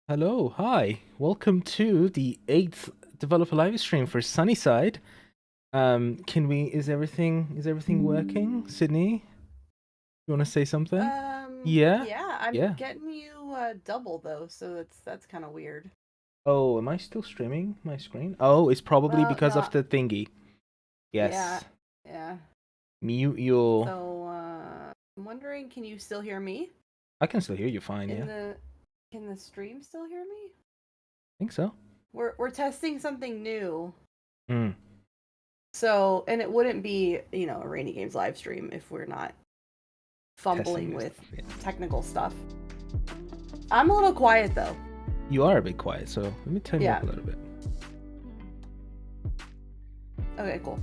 Hello, hi. Welcome to the 8th developer live stream for SunnySide. Is everything working? Sydney, you want to say something? Yeah? Yeah, I'm Yeah. getting you double though, so that's kind of weird. Oh, am I still streaming my screen? Oh, it's probably Well, because no, of the thingy. yeah, Yes. yeah. Mute your... So, I'm wondering, can you still hear me? I can still hear you fine, In yeah. the, can the stream still hear me? I think so. We're testing something new. Hmm. So, and it wouldn't be, a RainyGames live stream if we're not fumbling with Stuff, yeah. technical stuff. I'm a little quiet though. You are a bit quiet, so let me turn you up a little bit. Okay, cool.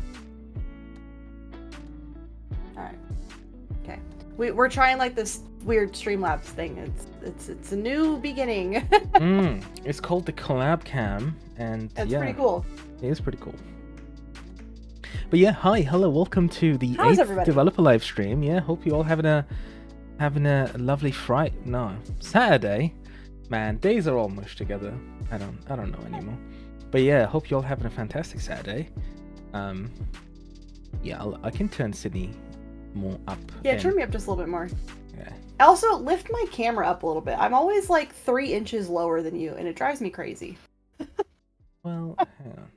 Alright. Okay. We're trying like this weird Streamlabs thing. It's a new beginning. It's called the Collab Cam, and it's pretty cool. It is pretty cool. But yeah, hello, welcome to the 8th developer live stream. Yeah, hope you all having a lovely Saturday. Man, days are all mushed together. I don't know anymore. But yeah, hope you all having a fantastic Saturday. Yeah, I can turn Sydney more up. Yeah, turn me up just a little bit more. Yeah. Also, lift my camera up a little bit. I'm always like 3 inches lower than you, and it drives me crazy. Well, hang on.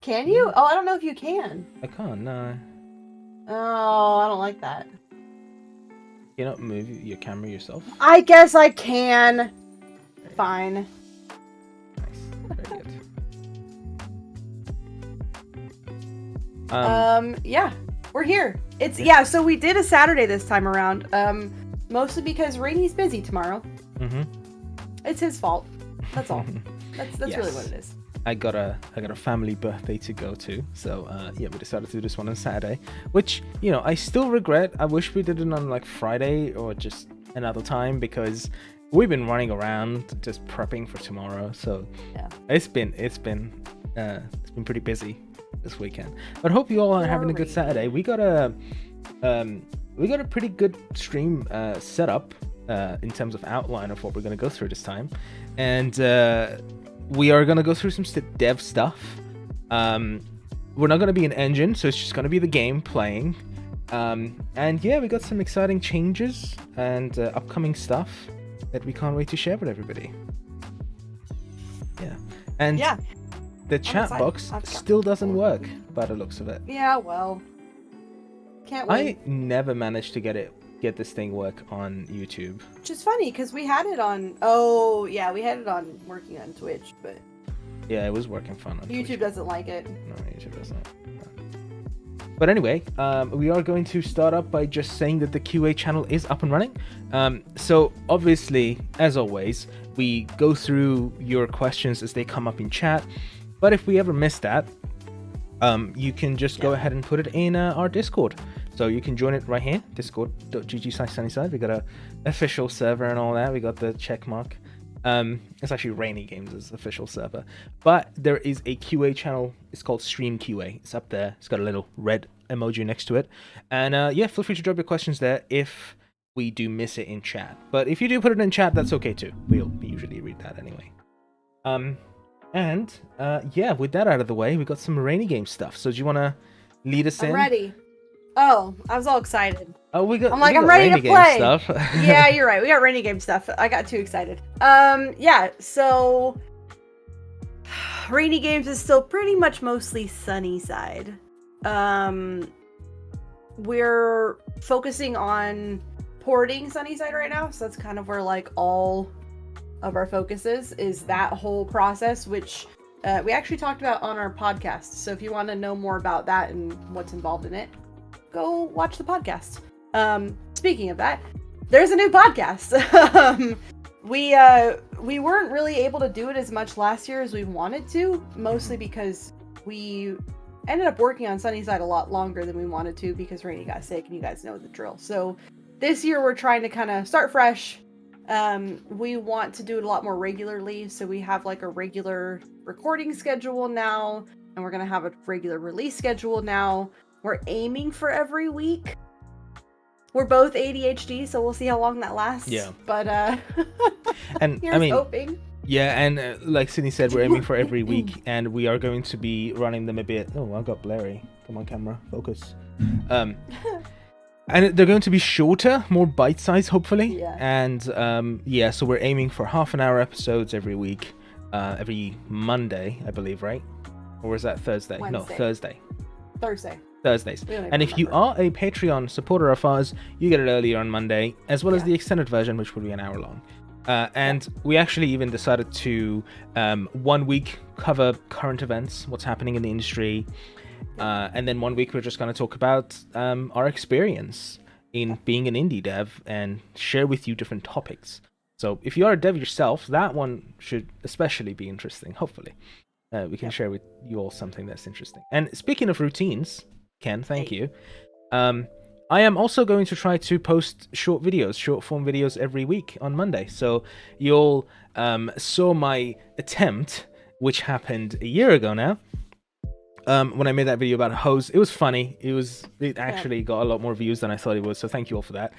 Can you? Oh, I don't know if you can. I can't, no. Oh, I don't like that. You not move your camera yourself? I guess I can. Fine. Nice. Very good. Yeah. We're here. So we did a Saturday this time around. Mostly because Rainy's busy tomorrow. It's his fault. That's all. That's yes. Really what it is. I got a family birthday to go to, so yeah, we decided to do this one on Saturday, which, I still regret. I wish we did it on like Friday or just another time, because we've been running around just prepping for tomorrow. So yeah, it's been pretty busy this weekend. But hope you all are having a good Saturday. We got a pretty good stream set up in terms of outline of what we're gonna go through this time, and we are gonna go through some dev stuff. We're not gonna be an engine, so it's just gonna be the game playing. And yeah, we got some exciting changes and upcoming stuff that we can't wait to share with everybody. Yeah, and yeah, the chat box still doesn't work by the looks of it. Yeah, well, can't wait. I never managed to get this thing work on YouTube. Which is funny, because we had it on... Oh, yeah, we had it on working on Twitch, but... Yeah, it was working fine on YouTube Twitch. Doesn't like it. No, YouTube doesn't. But anyway, we are going to start up by just saying that the QA channel is up and running. So obviously, as always, we go through your questions as they come up in chat. But if we ever miss that, you can just go ahead and put it in our Discord. So you can join it right here, discord.gg/SunnySide. We got a official server and all that. We got the check mark. It's actually RainyGames' official server. But there is a QA channel. It's called Stream QA. It's up there. It's got a little red emoji next to it. And yeah, feel free to drop your questions there if we do miss it in chat. But if you do put it in chat, that's okay too. We'll usually read that anyway. And yeah, with that out of the way, we got some RainyGames stuff. So do you want to lead us in? I'm ready. Oh, I was all excited. Oh, I'm ready to play. Stuff. Yeah, you're right. We got RainyGames stuff. I got too excited. Yeah, so RainyGames is still pretty much mostly SunnySide. We're focusing on porting SunnySide right now, so that's kind of where like all of our focus is that whole process, which we actually talked about on our podcast. So if you want to know more about that and what's involved in it, go watch the podcast. Speaking of that, there's a new podcast. We weren't really able to do it as much last year as we wanted to, mostly because we ended up working on SunnySide a lot longer than we wanted to because Rainy got sick, and you guys know the drill. So this year we're trying to kind of start fresh. We want to do it a lot more regularly, so we have like a regular recording schedule now, and we're gonna have a regular release schedule now. We're aiming for every week. We're both ADHD, so we'll see how long that lasts. Yeah. But and here's I mean, hoping. yeah, and like Sydney said, we're aiming for every week, and we are going to be running them a bit. Oh, I got blurry. Come on, camera, focus. And they're going to be shorter, more bite-sized, hopefully. Yeah. And yeah, so we're aiming for half-an-hour episodes every week, every Monday, I believe, right? Or is that Thursday? Wednesday. No, Thursday. Thursdays. And if you are a Patreon supporter of ours, you get it earlier on Monday, as well as the extended version, which will be an hour long. And we actually even decided to 1 week cover current events, what's happening in the industry, and then 1 week we're just going to talk about our experience in being an indie dev and share with you different topics. So if you are a dev yourself, that one should especially be interesting, hopefully. We can share with you all something that's interesting. And speaking of routines, Ken, thank you. I am also going to try to post short form videos every week on Monday. So you all saw my attempt, which happened a year ago now. When I made that video about a hose, it was funny. It actually got a lot more views than I thought it would. So thank you all for that.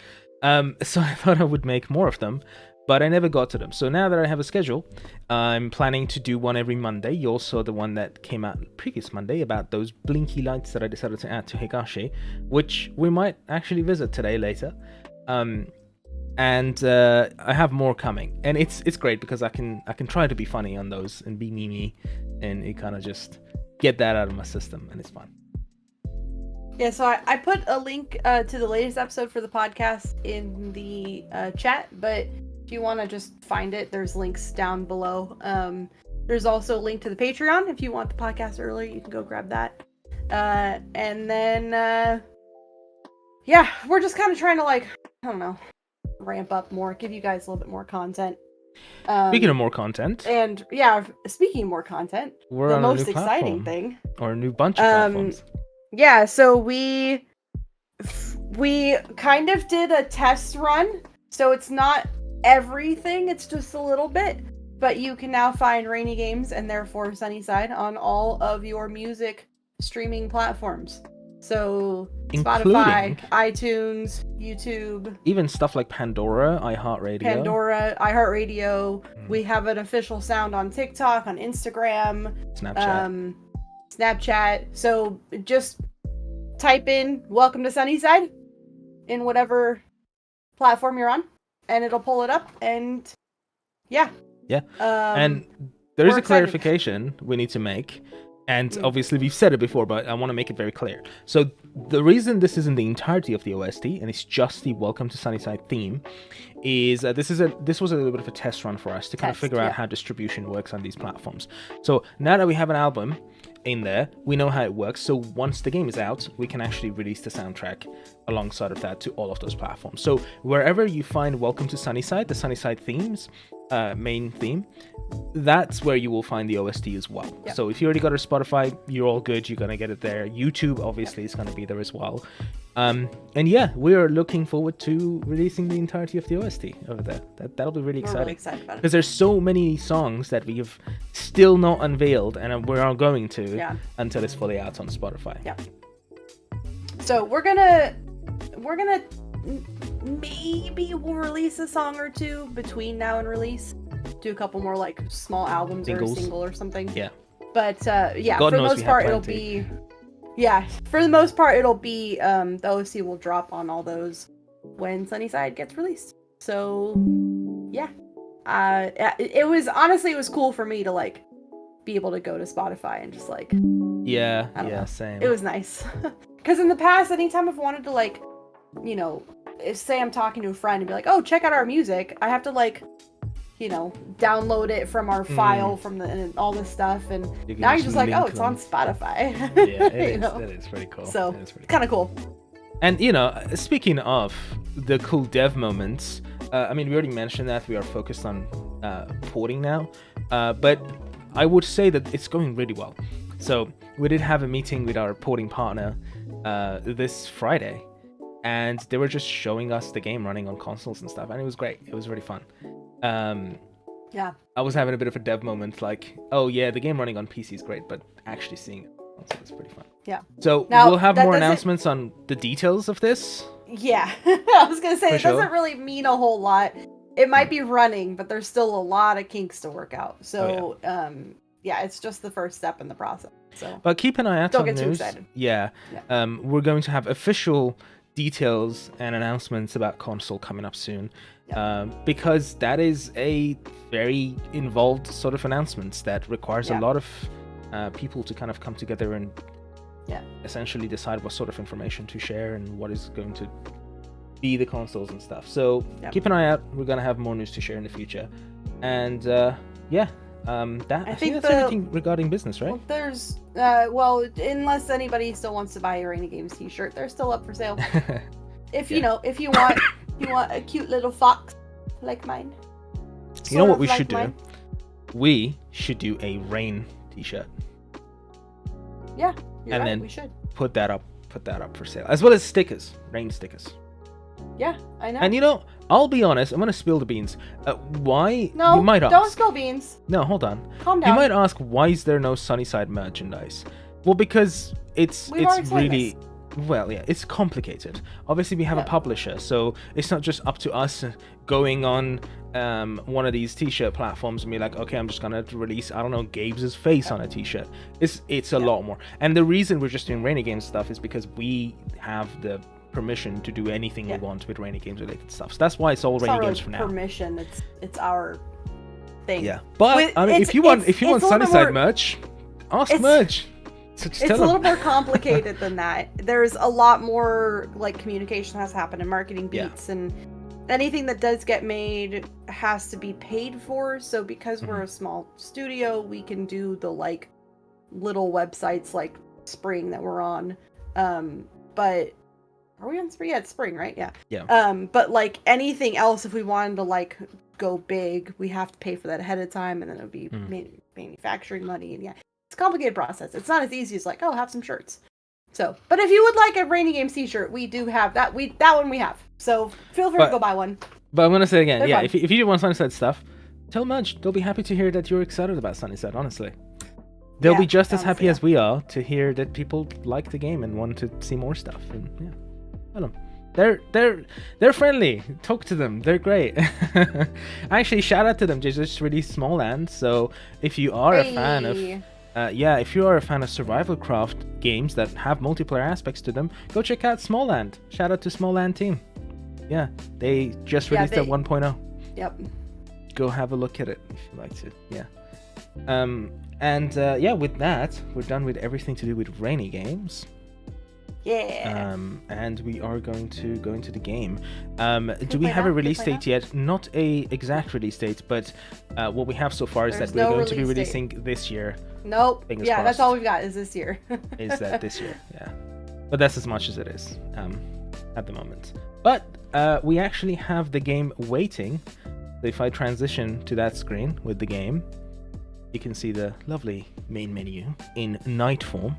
So I thought I would make more of them, but I never got to them. So now that I have a schedule, I'm planning to do one every Monday. You all saw the one that came out previous Monday about those blinky lights that I decided to add to Higashi, which we might actually visit today later. And I have more coming, and it's great because I can try to be funny on those and be me, and it kind of just get that out of my system, and it's fun. Yeah, so I put a link to the latest episode for the podcast in the chat, but if you want to just find it, there's links down below. There's also a link to the Patreon. If you want the podcast earlier, you can go grab that. And then, yeah, we're just kind of trying to, like, I don't know, ramp up more, give you guys a little bit more content. Speaking of more content. And, yeah, speaking of more content, we're the on most a new exciting platform, thing. or a new bunch of platforms. Yeah, so we kind of did a test run, so it's not everything, it's just a little bit, but you can now find RainyGames and therefore SunnySide on all of your music streaming platforms. So Spotify, iTunes, YouTube, even stuff like Pandora, iHeartRadio. We have an official sound on TikTok, on Instagram, Snapchat. So just type in "Welcome to SunnySide" in whatever platform you're on, and it'll pull it up. And yeah. And there is a clarification we need to make. And obviously we've said it before, but I want to make it very clear. So the reason this isn't the entirety of the OST, and it's just the Welcome to SunnySide theme, is this was a little bit of a test run for us to kind of figure out how distribution works on these platforms. So now that we have an album in there, we know how it works. So once the game is out, we can actually release the soundtrack alongside of that to all of those platforms. So wherever you find Welcome to SunnySide, the SunnySide themes, main theme, that's where you will find the OST as well. Yep. So if you already got a Spotify, you're all good. You're gonna get it there. YouTube obviously is gonna be there as well. And yeah, we are looking forward to releasing the entirety of the OST over there. That'll be really exciting. We're really excited about it because there's so many songs that we have still not unveiled, and we are going to until it's fully out on Spotify. Yeah. So we're gonna maybe we'll release a song or two between now and release. Do a couple more like small albums or a single or something. Yeah. But yeah, for the most part it'll be the OST will drop on all those when SunnySide gets released. So yeah. It was cool for me to like be able to go to Spotify and just like same. It was nice. Because in the past, anytime I've wanted to like, you know, say I'm talking to a friend and be like, oh, check out our music, I have to like, you know, download it from our file and all this stuff, and now you're just like, oh, it's on Spotify. Yeah, it is pretty cool. So it's kind of cool. And you know, speaking of the cool dev moments, I mean, we already mentioned that we are focused on porting now, but I would say that it's going really well. So we did have a meeting with our porting partner this Friday, and they were just showing us the game running on consoles and stuff, and it was great. It was really fun. Yeah. I was having a bit of a dev moment, like, oh yeah, the game running on PC is great, but actually seeing it on console is pretty fun. Yeah. So Now, we'll have that more doesn't- announcements on the details of this. Yeah. I was gonna say For it sure. doesn't really mean a whole lot. It might be running, but there's still a lot of kinks to work out. So yeah, it's just the first step in the process. So But keep an eye out Don't on get too news. excited. Yeah. We're going to have official details and announcements about console coming up soon. Because that is a very involved sort of announcement that requires a lot of people to kind of come together and essentially decide what sort of information to share and what is going to be the consoles and stuff. So keep an eye out. We're going to have more news to share in the future. And I think that's everything regarding business, right? Well, there's unless anybody still wants to buy a RainyGames t-shirt, they're still up for sale. If you want a cute little fox like mine. You know what we Sort of should like do? We should do a rain t-shirt. Yeah, you're And right, then we should. Put that up for sale, as well as stickers, rain stickers. Yeah, I know. And I'll be honest, I'm gonna spill the beans. Why? No, you might ask. don't spill beans. No, hold on. Calm down. You might ask, why is there no SunnySide merchandise? Well, because it's really it's complicated. Obviously, we have a publisher, so it's not just up to us going on one of these t-shirt platforms and be like, okay, I'm just gonna release, I don't know, Gabe's face on a t-shirt. It's a lot more. And the reason we're just doing RainyGames stuff is because we have the permission to do anything we want with RainyGames related stuff. So that's why it's all RainyGames for now. Permission. It's our thing. Yeah, but I mean, if you want SunnySide merch, ask merch. So it's a little more complicated than that. There's a lot more like communication has to happen and marketing beats, and anything that does get made has to be paid for. So because we're a small studio, we can do the like little websites like Spring that we're on. But are we on Spring? Yeah, it's Spring, right? Yeah. But like anything else, if we wanted to like go big, we have to pay for that ahead of time, and then it would be manufacturing money, and it's a complicated process. It's not as easy as like, oh, have some shirts. So, but if you would like a RainyGames t-shirt, we do have that. That one we have. So feel free to go buy one. But I'm gonna say again, They're fun. if you do want SunnySide stuff, tell Mudge. They'll be happy to hear that you're excited about SunnySide. Honestly, they'll be just as happy as we are to hear that people like the game and want to see more stuff. And I don't know. They're friendly. Talk to them. They're great. Actually, shout out to them. They just released Smallland. So if you are a fan of if you are a fan of survival craft games that have multiplayer aspects to them, go check out Smallland. Shout out to Smallland team. Yeah, they just released their 1.0. Yep. Go have a look at it if you like to. Yeah. With that, we're done with everything to do with RainyGames. Yeah. And we are going to go into the game. Do we have a release date yet? Not a exact release date, but what we have so far is that we're going to be releasing this year. Nope. Fingers yeah, crossed. that's all we've got is this year. Is that this year? Yeah. But that's as much as it is at the moment. But we actually have the game waiting. So if I transition to that screen with the game, you can see the lovely main menu in night form.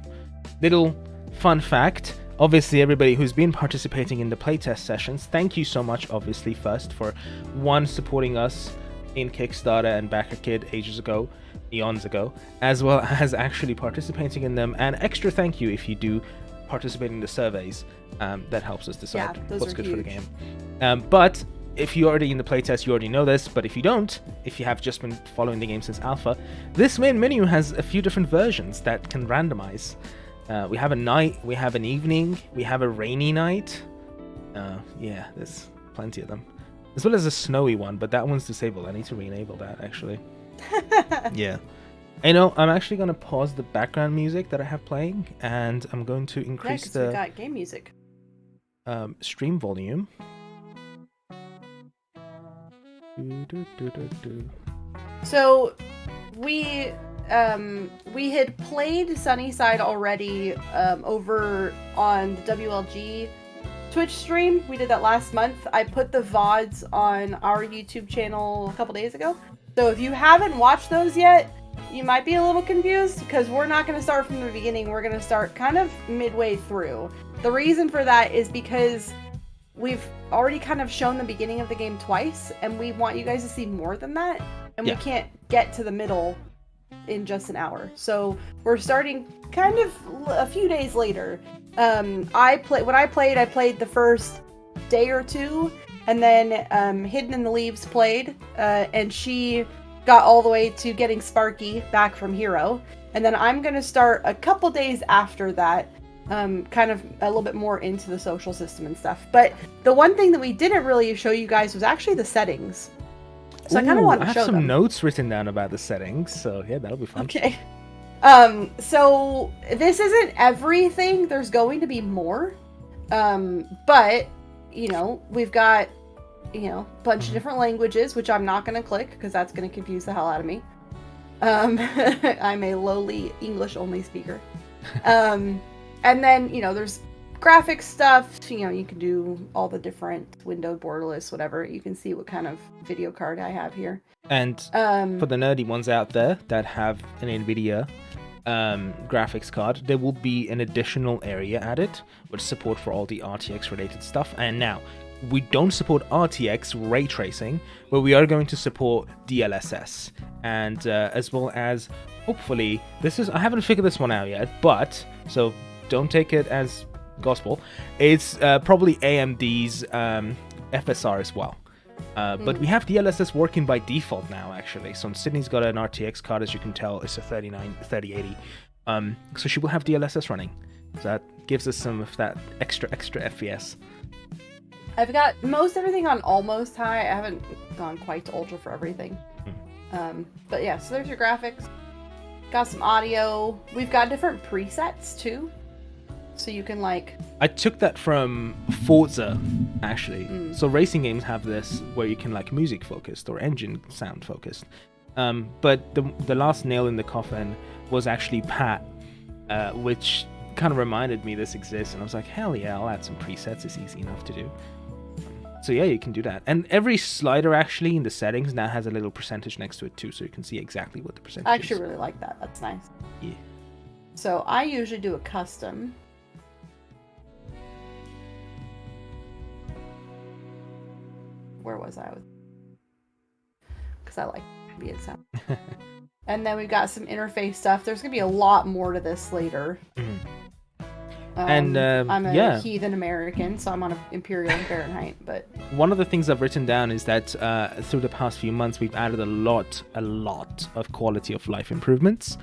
Little fun fact, obviously everybody who's been participating in the playtest sessions, thank you so much, obviously, first for supporting us in Kickstarter and BackerKid ages ago, eons ago, as well as actually participating in them, and extra thank you if you do participate in the surveys. That helps us decide what's good for the game. But if you're already in the playtest, you already know this, but if you don't, if you have just been following the game since alpha, this main menu has a few different versions that can randomize. We have a night, we have an evening, we have a rainy night. There's plenty of them. As well as a snowy one, but that one's disabled. I need to re-enable that, actually. Yeah. I'm actually going to pause the background music that I have playing, and I'm going to increase the... we got game music. Stream volume. So, we had played SunnySide already over on the WLG Twitch stream. We did that last month. I put the VODs on our YouTube channel a couple days ago. So if you haven't watched those yet, you might be a little confused because we're not going to start from the beginning. We're going to start kind of midway through. The reason for that is because we've already kind of shown the beginning of the game twice, and we want you guys to see more than that, and we can't get to the middle in just an hour. So we're starting kind of a few days later. When I played the first day or two, and then Hidden in the Leaves played, and she got all the way to getting Sparky back from Hero. And then I'm going to start a couple days after that, kind of a little bit more into the social system and stuff. But the one thing that we didn't really show you guys was actually the settings. So I kind of want to show them. I have some notes written down about the settings, so yeah, that'll be fun. Okay. So this isn't everything. There's going to be more. But, you know, we've got, you know, a bunch of different languages, which I'm not going to click because that's going to confuse the hell out of me. I'm a lowly English-only speaker. And then, you know, there's graphic stuff. You know, you can do all the different window, borderless, whatever. You can see what kind of video card I have here. And for the nerdy ones out there that have an NVIDIA graphics card, there will be an additional area added with support for all the RTX related stuff. And now, we don't support RTX ray tracing, but we are going to support DLSS, and as well as, hopefully, I haven't figured this one out yet, but, so don't take it as gospel, it's probably AMD's FSR as well. But we have DLSS working by default now, actually. So Sydney's got an RTX card, as you can tell, it's a 3080. So she will have DLSS running. So that gives us some of that extra FPS. I've got most everything on almost high. I haven't gone quite to ultra for everything. But yeah, so there's your graphics. Got some audio. We've got different presets too. So you can like... I took that from Forza, actually. So racing games have this where you can like music focused or engine sound focused. But the last nail in the coffin was actually Pat, which kind of reminded me this exists. And I was like, hell yeah, I'll add some presets. It's easy enough to do. So yeah, you can do that. And every slider actually in the settings now has a little percentage next to it too, so you can see exactly what the percentage is. I actually really like that. That's nice. Yeah. So I usually do a custom. Where was I? Because I like ambient sound. And then we've got some interface stuff. There's going to be a lot more to this later. I'm a heathen American, so I'm on Imperial and Fahrenheit. But one of the things I've written down is that through the past few months, we've added a lot of quality of life improvements.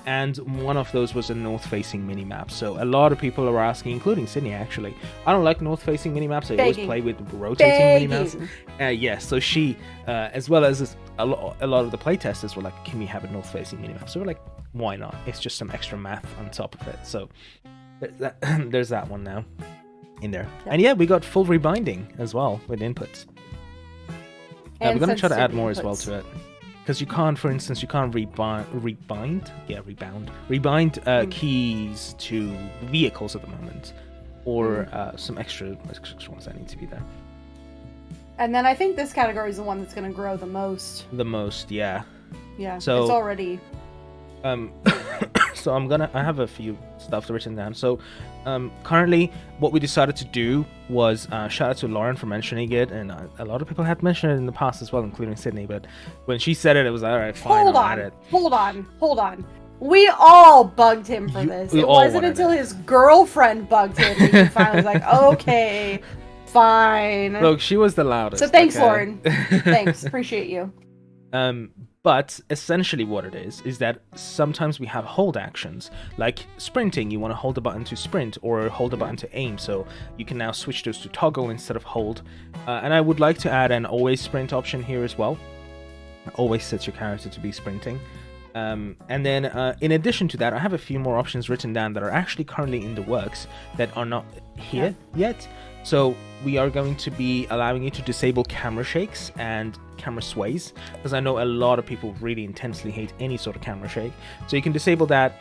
And one of those was a north-facing minimap. So a lot of people are asking, including Sydney, actually. I don't like north-facing minimaps. I always play with rotating minimapps. So she, as well as a lot of the playtesters were like, can we have a north-facing minimap? So we're like, why not? It's just some extra math on top of it. So there's that one now in there. Yep. And yeah, we got full rebinding as well with inputs. We're going to try to add more as well to it. Because you can't, for instance, rebind keys to vehicles at the moment, or some extra ones that need to be there. And then I think this category is the one that's going to grow the most. Yeah. Yeah. So it's already. So I have a few stuff written down. So currently what we decided to do was shout out to Lauren for mentioning it, and a lot of people had mentioned it in the past as well, including Sydney, but when she said it, it was all right, fine, I'll add it. Hold on. We all bugged him for this. It wasn't until his girlfriend bugged him and he finally was like, okay, fine. Look, she was the loudest. So thanks, Lauren. Thanks, appreciate you. But essentially what it is that sometimes we have hold actions, like sprinting. You want to hold the button to sprint or hold the button to aim, so you can now switch those to toggle instead of hold. And I would like to add an always sprint option here as well. Always sets your character to be sprinting. And then in addition to that, I have a few more options written down that are actually currently in the works that are not here yet. So we are going to be allowing you to disable camera shakes and camera sways, because I know a lot of people really intensely hate any sort of camera shake. So you can disable that,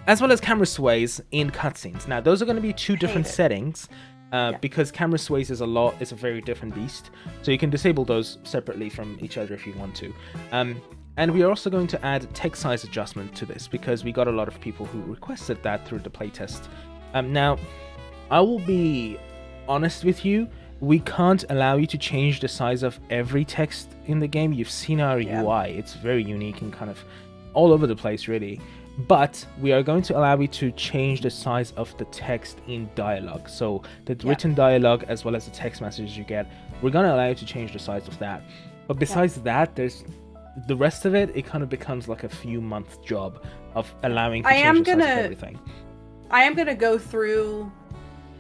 as well as camera sways in cutscenes. Now those are going to be two different settings, because camera sways is a very different beast. So you can disable those separately from each other if you want to. And we are also going to add text size adjustment to this because we got a lot of people who requested that through the playtest. Now, I will be honest with you, we can't allow you to change the size of every text in the game. You've seen our UI, it's very unique and kind of all over the place really. But we are going to allow you to change the size of the text in dialogue. So the written dialogue as well as the text messages you get, we're going to allow you to change the size of that. But besides that, there's the rest of it, it kind of becomes like a few month job of allowing to change the size of everything. I am going to go through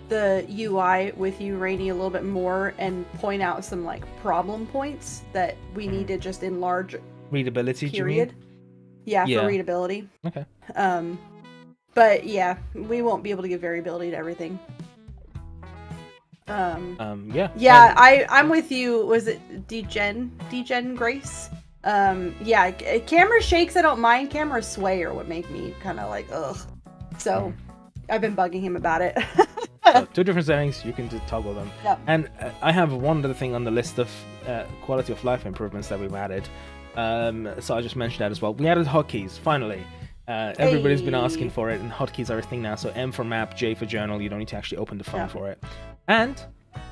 the UI with you, Rainy, a little bit more and point out some like problem points that we need to just enlarge. Readability, period. Yeah, for readability. Okay. But yeah, we won't be able to give variability to everything. Yeah, I'm with you. Was it Degen Grace? Yeah, camera shakes I don't mind. Camera sway are what make me kind of like ugh. So I've been bugging him about it. So, 2 different settings, you can just toggle them. Yep. And I have one other thing on the list of quality of life improvements that we've added. So I'll just mention that as well. We added hotkeys, finally. Everybody's been asking for it, and hotkeys are a thing now. So M for map, J for journal, you don't need to actually open the phone for it. And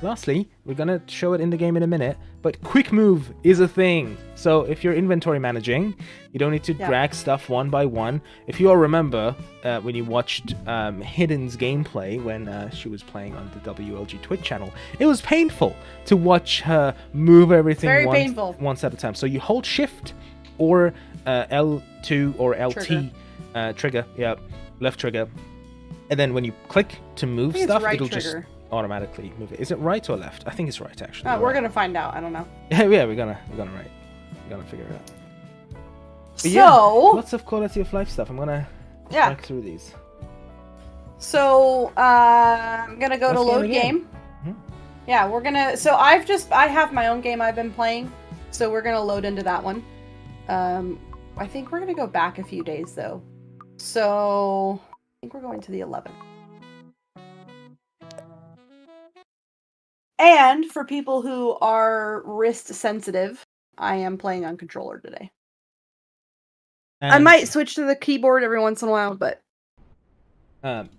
lastly, we're gonna show it in the game in a minute, but quick move is a thing. So if you're inventory managing, you don't need to drag stuff one by one. If you all remember when you watched Hidden's gameplay when she was playing on the WLG Twitch channel, it was painful to watch her move everything once at a time. So you hold shift or L2 or LT trigger, left trigger, and then when you click to move stuff, it'll just automatically move it. Is it right or left? I think it's right, actually. We're gonna find out. I don't know. Yeah, we're gonna figure it out. But lots of quality of life stuff. I'm gonna work through these. So I'm gonna go to load game. Yeah, we're gonna. So I have my own game I've been playing, so we're gonna load into that one. I think we're gonna go back a few days though. So I think we're going to the 11th. And for people who are wrist sensitive, I am playing on controller today. And I might switch to the keyboard every once in a while, but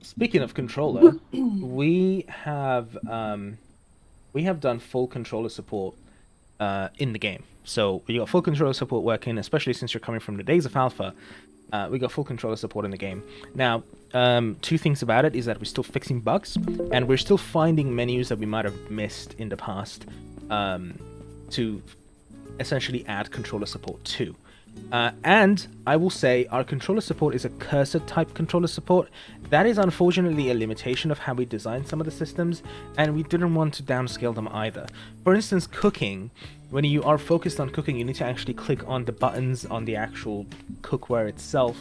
speaking of controller, we have done full controller support in the game. So we got full controller support working, especially since you're coming from the days of alpha. We got full controller support in the game. Now, 2 things about it is that we're still fixing bugs, and we're still finding menus that we might have missed in the past to essentially add controller support to. And I will say our controller support is a cursor type controller support. That is unfortunately a limitation of how we designed some of the systems, and we didn't want to downscale them either. For instance, cooking. When you are focused on cooking, you need to actually click on the buttons on the actual cookware itself.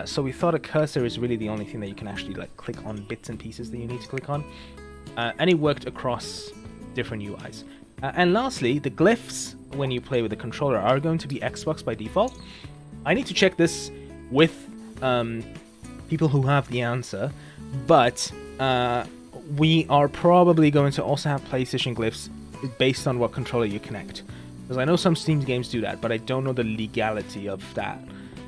So we thought a cursor is really the only thing that you can actually like click on bits and pieces that you need to click on. And it worked across different UIs. And lastly, the glyphs when you play with the controller are going to be Xbox by default. I need to check this with people who have the answer, but we are probably going to also have PlayStation glyphs based on what controller you connect. Because I know some Steam games do that, but I don't know the legality of that.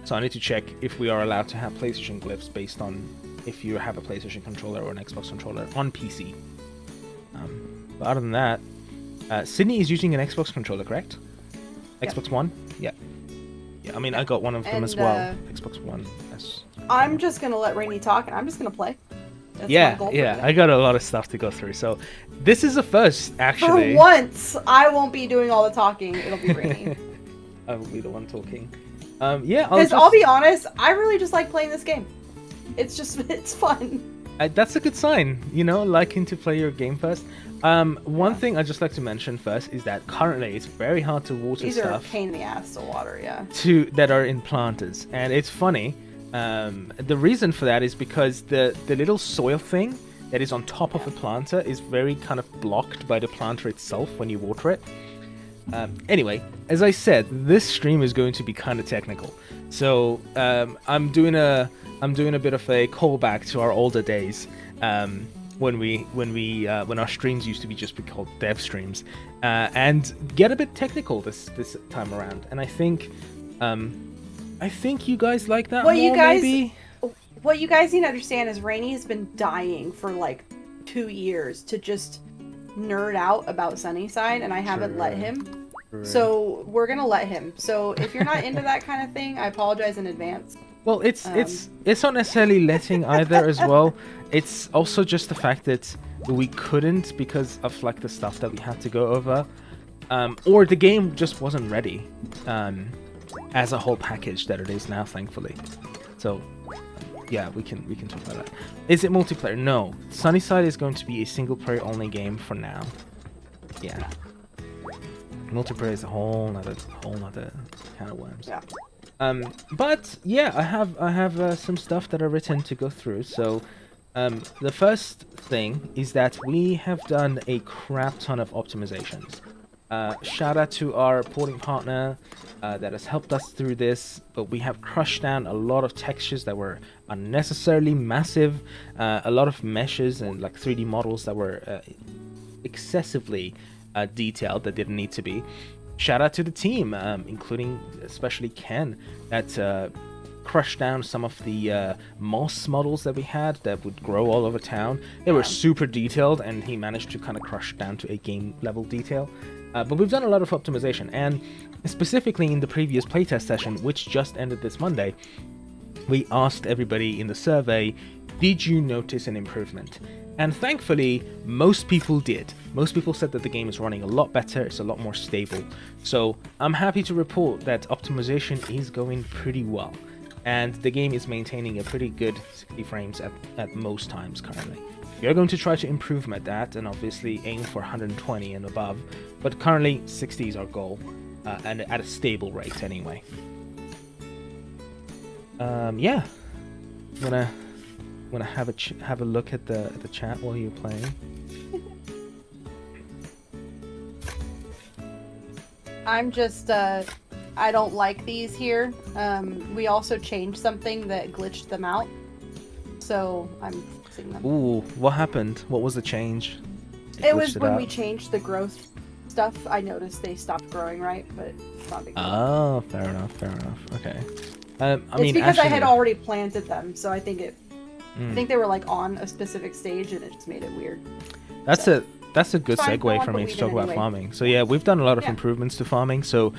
So I need to check if we are allowed to have PlayStation glyphs based on if you have a PlayStation controller or an Xbox controller on PC. But other than that, Sydney is using an Xbox controller, correct? Yep. Xbox One? Yeah. I mean, I got one of them as well. Xbox One S. I'm just going to let Rainy talk, and I'm just going to play. That's I got a lot of stuff to go through. So this is the first, actually. For once, I won't be doing all the talking. It'll be Rainy. I will be the one talking. Because I'll be honest, I really just like playing this game. It's fun. That's a good sign, liking to play your game first. One thing I'd just like to mention first is that currently it's very hard to water These stuff. These are a pain in the ass to water, yeah. That are in planters. And it's funny. The reason for that is because the little soil thing that is on top of a planter is very kind of blocked by the planter itself when you water it. Anyway, as I said, this stream is going to be kind of technical. So I'm doing a bit of a callback to our older days. When our streams used to be just called dev streams, and get a bit technical this time around. And I think I think you guys like that What more, you guys maybe? what you guys need to understand is Rainy has been dying for like 2 years to just nerd out about SunnySide, and I haven't let him. True. So we're gonna let him. So if you're not into that kind of thing, I apologize in advance. Well, it's not necessarily letting either as well. It's also just the fact that we couldn't because of like the stuff that we had to go over, or the game just wasn't ready as a whole package that it is now, thankfully. So yeah, we can talk about that. Is it multiplayer? No. SunnySide is going to be a single player only game for now. Yeah. Multiplayer is a whole nother kind of worms. Yeah. But yeah, I have some stuff that are written to go through. So, the first thing is that we have done a crap ton of optimizations. Shout out to our porting partner that has helped us through this, but we have crushed down a lot of textures that were unnecessarily massive, a lot of meshes and like 3D models that were excessively detailed that didn't need to be. Shout out to the team, including especially Ken, that crushed down some of the moss models that we had that would grow all over town. They were super detailed, and he managed to kind of crush down to a game level detail. But we've done a lot of optimization, and specifically in the previous playtest session, which just ended this Monday, we asked everybody in the survey, did you notice an improvement? And thankfully, most people did. Most people said that the game is running a lot better, it's a lot more stable. So I'm happy to report that optimization is going pretty well. And the game is maintaining a pretty good 60 frames at most times currently. We're going to try to improve at that and obviously aim for 120 and above. But currently, 60 is our goal, and at a stable rate anyway. Yeah. Want to have a look at the chat while you're playing? I'm just I don't like these here. We also changed something that glitched them out, so I'm fixing them. Ooh, what happened? What was the change? It was when we changed the growth stuff. I noticed they stopped growing right, but it's not a big deal. Oh, fair enough. Okay. It's because I had already planted them, so I think I think they were like on a specific stage, and it just made it weird. That's a good segue for me to talk about farming. So yeah, we've done a lot of improvements to farming. So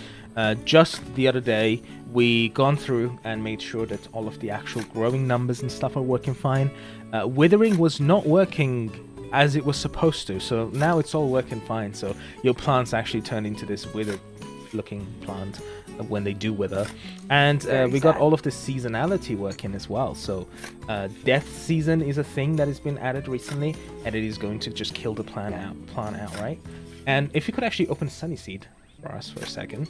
just the other day, we gone through and made sure that all of the actual growing numbers and stuff are working fine. Withering was not working as it was supposed to, so now it's all working fine. So your plants actually turn into this withered looking plant when they do wither, and we got all of the seasonality working as well. So death season is a thing that has been added recently, and it is going to just kill the plant outright. And if you could actually open SunnySide for us for a second,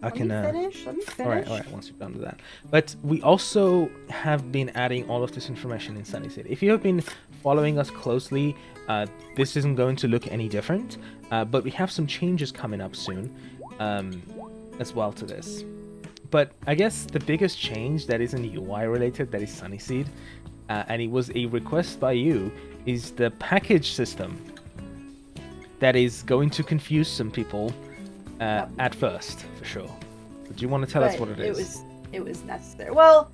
Let me finish. All right. Once you've done that, but we also have been adding all of this information in SunnySide. If you have been following us closely, this isn't going to look any different, but we have some changes coming up soon. As well to this. But I guess the biggest change that isn't UI related, that is SunnySide, and it was a request by you, is the package system that is going to confuse some people at first, for sure. But do you want to tell us what it is? It was necessary. Well,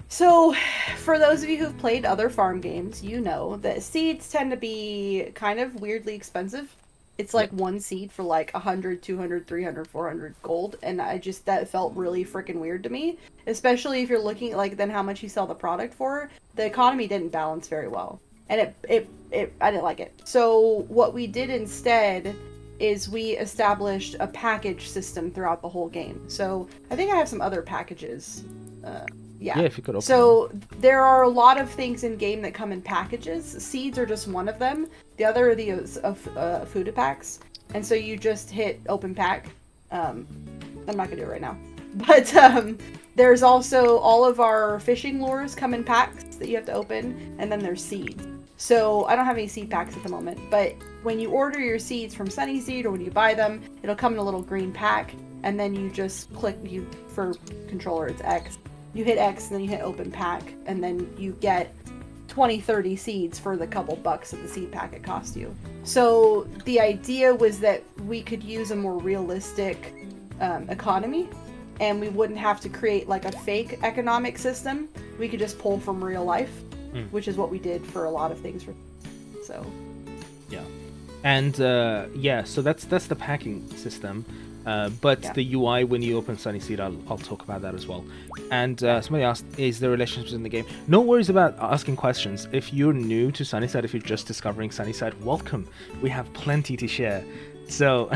so for those of you who've played other farm games, you know that seeds tend to be kind of weirdly expensive. It's like one seed for like 100, 200, 300, 400 gold, and that felt really freaking weird to me, especially if you're looking at like then how much you sell the product for. The economy didn't balance very well, and I didn't like it. So what we did instead is we established a package system throughout the whole game. So I think I have some other packages. Yeah, if you could open them. There are a lot of things in game that come in packages. Seeds are just one of them. The other are the food packs. And so you just hit open pack. I'm not gonna do it right now. But there's also all of our fishing lures come in packs that you have to open, and then there's seeds. So I don't have any seed packs at the moment, but when you order your seeds from SunnySide or when you buy them, it'll come in a little green pack, and then you just click for controller, it's X. You hit X, and then you hit open pack, and then you get 20-30 seeds for the couple bucks that the seed packet cost you. So the idea was that we could use a more realistic economy, and we wouldn't have to create like a fake economic system. We could just pull from real life, which is what we did for a lot of things. So yeah, and so that's the packing system. But the UI when you open SunnySide, I'll talk about that as well. And somebody asked, is there relationships in the game? No worries about asking questions. If you're new to SunnySide, if you're just discovering SunnySide, welcome. We have plenty to share. So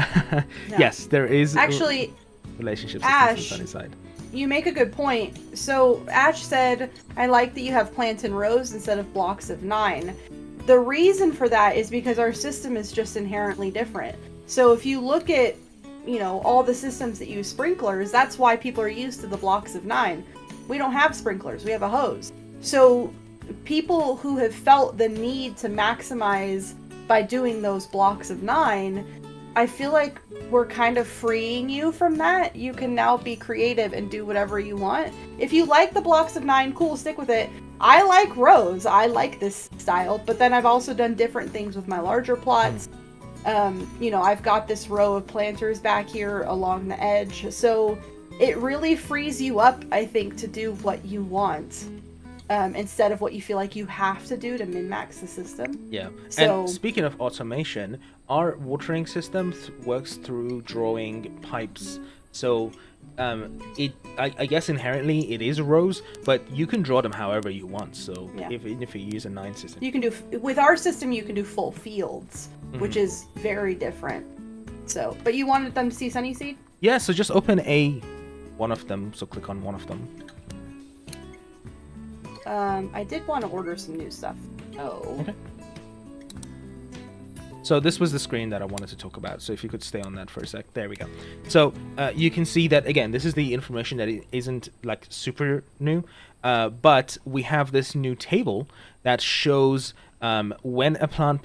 yes, there is actually relationships Ash, in SunnySide. You make a good point. So Ash said, I like that you have plants in rows instead of blocks of 9. The reason for that is because our system is just inherently different. So if you look at all the systems that use sprinklers, that's why people are used to the blocks of 9. We don't have sprinklers, we have a hose. So people who have felt the need to maximize by doing those blocks of 9, I feel like we're kind of freeing you from that. You can now be creative and do whatever you want. If you like the blocks of 9, cool, stick with it. I like rows, I like this style, but then I've also done different things with my larger plots. I've got this row of planters back here along the edge, so it really frees you up, I think, to do what you want, instead of what you feel like you have to do to min-max the system. Yeah, so, and speaking of automation, our watering system works through drawing pipes, so I guess inherently it is rows, but you can draw them however you want. So if you use a 9 system, you can do with our system. You can do full fields, which is very different. So, but you wanted them to see SunnySide? Yeah. So just open one of them. So click on one of them. I did want to order some new stuff. Oh. Okay. So this was the screen that I wanted to talk about. So if you could stay on that for a sec. There we go. So you can see that, again, this is the information that it isn't like super new. But we have this new table that shows when a plant,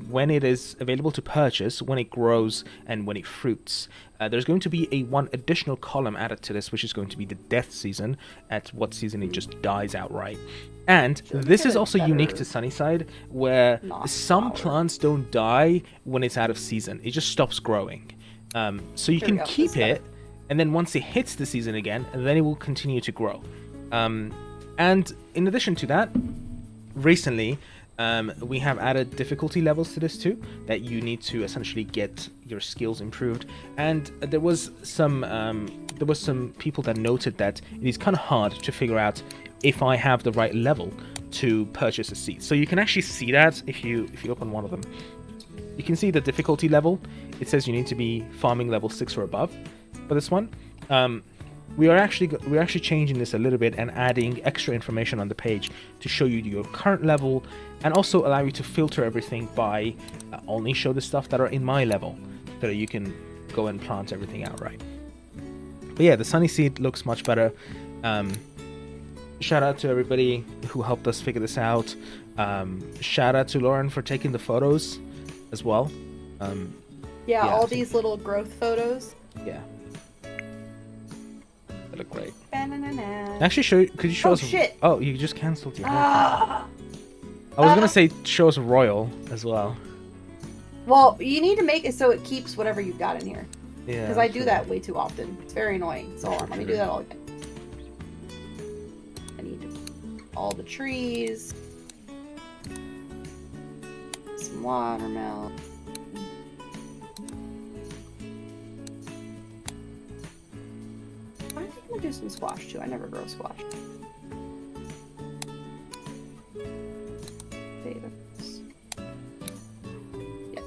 when it is available to purchase, when it grows, and when it fruits. There's going to be one additional column added to this, which is going to be the death season, at what season it just dies outright. And this is also unique to SunnySide, where some plants don't die when it's out of season. It just stops growing. So you can keep it, and then once it hits the season again, then it will continue to grow. And in addition to that, recently, we have added difficulty levels to this too, that you need to essentially get your skills improved. And there was some people that noted that it is kind of hard to figure out if I have the right level to purchase a seed. So you can actually see that if you open one of them. You can see the difficulty level. It says you need to be farming level 6 or above for this one. We're actually changing this a little bit and adding extra information on the page to show you your current level, and also allow you to filter everything by only show the stuff that are in my level, so that you can go and plant everything outright. But yeah, the SunnySide looks much better. Shout out to everybody who helped us figure this out. Shout out to Lauren for taking the photos as well. All these little growth photos. Yeah. They look great. Ba-na-na-na. Actually, could you show us? Shit. Oh, you just cancelled your I was gonna say show us Royal as well. Well, you need to make it so it keeps whatever you've got in here. Yeah. Because I do that way too often. It's very annoying. So hold on, let me do that all again. I need all the trees. Some watermelon. I think I'm gonna do some squash too. I never grow squash. Potatoes. Yeah.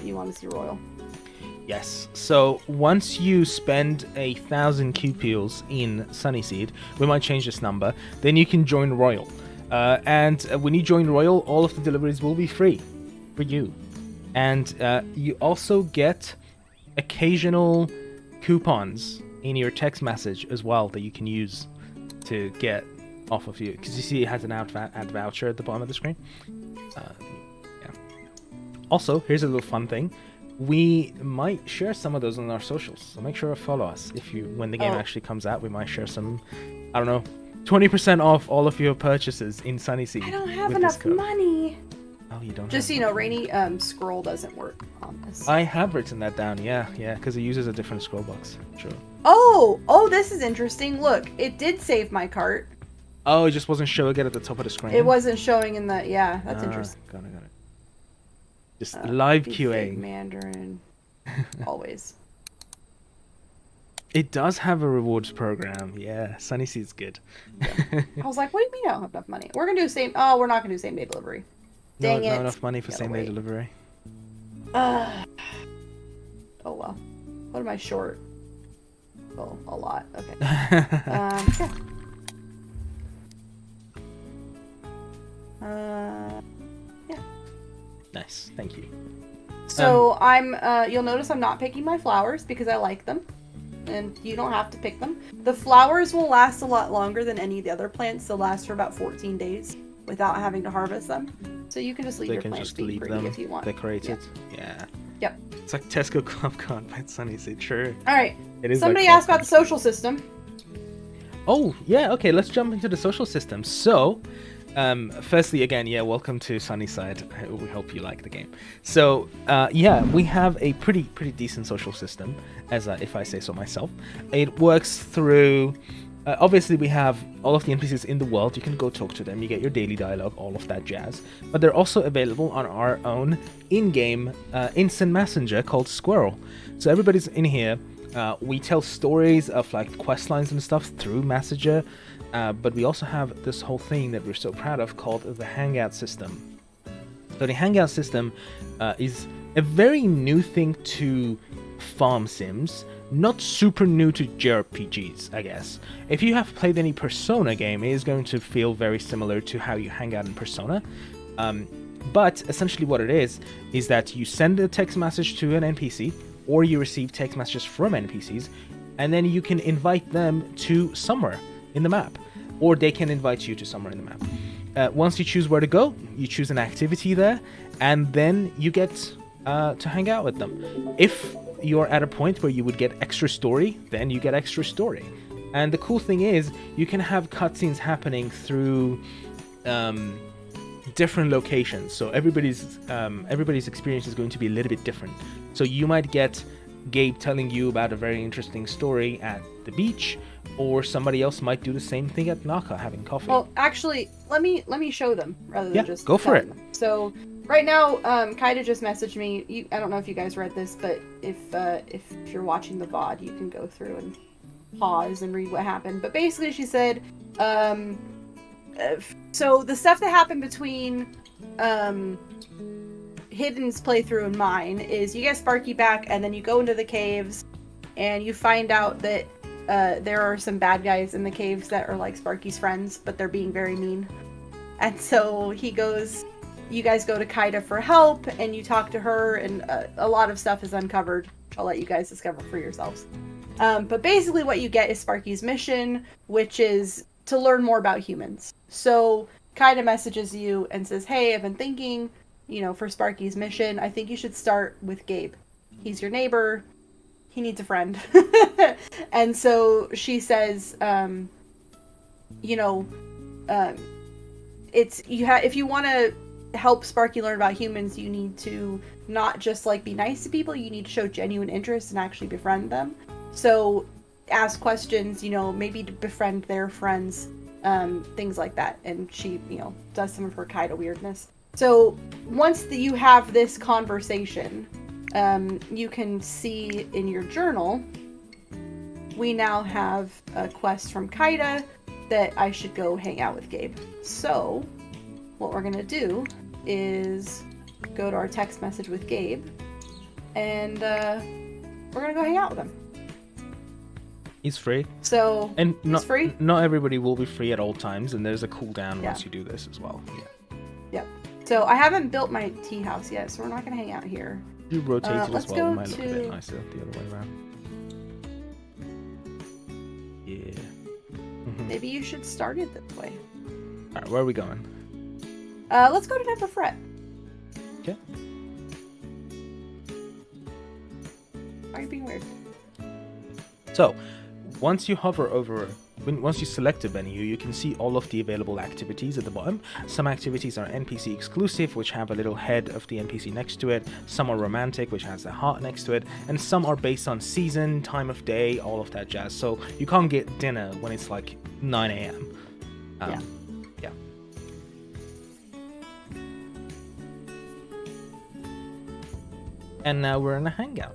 You want to see Royal? Yes. So once you spend 1,000 QPs in SunnySide, we might change this number, then you can join Royal. And when you join Royal, all of the deliveries will be free for you. And you also get occasional coupons in your text message as well that you can use to get off of you. Because you see it has an ad voucher at the bottom of the screen. Yeah. Also, here's a little fun thing. We might share some of those on our socials, so make sure to follow us. When the game actually comes out, we might share some, I don't know, 20% off all of your purchases in SunnySide. I don't have enough money. Oh you don't. Just so you know, Rainy, scroll doesn't work on this. I have written that down. Yeah, because it uses a different scroll box. True. Oh, this is interesting. Look, it did save my cart. Oh, it just wasn't showing it at the top of the screen. It wasn't showing in the. Yeah, that's interesting. Got it. Just live QA. Mandarin. Always. It does have a rewards program. Yeah, SunnySide's good. Yeah. I was like, what do you mean I don't have enough money? We're gonna do same. Oh, we're not gonna do same day delivery. Dang it. Not enough money for same day delivery. Oh well. What am I short? Oh, a lot. Okay. Yeah. Yeah. Nice. Thank you. So you'll notice I'm not picking my flowers because I like them. And you don't have to pick them. The flowers will last a lot longer than any of the other plants. They'll last for about 14 days without having to harvest them. So you can just leave your plants be pretty if you want. Decorated. Yeah. Yep. It's like Tesco Club Card by SunnySide. True. All right. It is. Somebody asked about the social system. Oh yeah. Okay. Let's jump into the social system. So, firstly, again, welcome to SunnySide. We hope you like the game. So, we have a pretty decent social system, if I say so myself. It works through. Obviously, we have all of the NPCs in the world. You can go talk to them. You get your daily dialogue, all of that jazz. But they're also available on our own in-game instant messenger called Squirrel. So everybody's in here. We tell stories of like quest lines and stuff through Messenger. But we also have this whole thing that we're so proud of called the Hangout system. So the Hangout system is a very new thing to farm sims, not super new to JRPGs, I guess. If you have played any Persona game, it is going to feel very similar to how you hang out in Persona. But essentially what it is that you send a text message to an NPC, or you receive text messages from NPCs, and then you can invite them to somewhere in the map, or they can invite you to somewhere in the map. Once you choose where to go, you choose an activity there, and then you get to hang out with them. If you're at a point where you would get extra story, then you get extra story. And the cool thing is, you can have cutscenes happening through different locations. So everybody's experience is going to be a little bit different. So you might get Gabe telling you about a very interesting story at the beach, or somebody else might do the same thing at Naka having coffee. Well, actually, let me show them rather than just go for it. Them. So right now, Kaida just messaged me. I don't know if you guys read this, but if you're watching the VOD, you can go through and pause and read what happened. But basically, she said, so the stuff that happened between Hidden's playthrough and mine is you get Sparky back, and then you go into the caves, and you find out that there are some bad guys in the caves that are like Sparky's friends, but they're being very mean. And so you guys go to Kaida for help, and you talk to her, and a lot of stuff is uncovered, which I'll let you guys discover for yourselves. But basically what you get is Sparky's mission, which is to learn more about humans. So Kaida messages you and says, hey, I've been thinking, for Sparky's mission, I think you should start with Gabe. He's your neighbor. He needs a friend. And so she says, if you want to help Sparky learn about humans, you need to not just be nice to people, you need to show genuine interest and actually befriend them. So ask questions, maybe to befriend their friends, things like that. And she, does some of her Kaida weirdness. So once you have this conversation, you can see in your journal, we now have a quest from Kaida that I should go hang out with Gabe. So what we're gonna do is go to our text message with Gabe, and we're gonna go hang out with him. He's free. So he's free. Not everybody will be free at all times, and there's a cooldown once you do this as well. Yep. So I haven't built my tea house yet, so we're not gonna hang out here. You rotate it as well. It might look a bit to... nicer the other way around. Yeah. Maybe you should start it this way. Alright, where are we going? Let's go to Never Fret. Okay. Why are you being weird? So, once you hover over once you select a venue, you can see all of the available activities at the bottom. Some activities are NPC exclusive, which have a little head of the NPC next to it. Some are romantic, which has a heart next to it, and some are based on season, time of day, all of that jazz. So you can't get dinner when it's like 9 a.m. Yeah. And now we're in a hangout.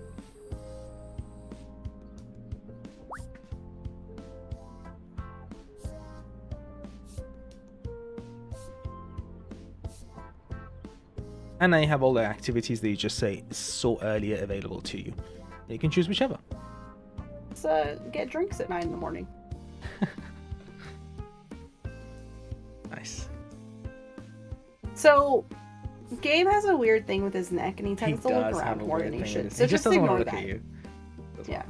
And now you have all the activities that you just say so earlier available to you. You can choose whichever. Let's get drinks at 9 in the morning. Nice. So, Gabe has a weird thing with his neck, and he tends to look around more than he should. So just ignore that. Yeah.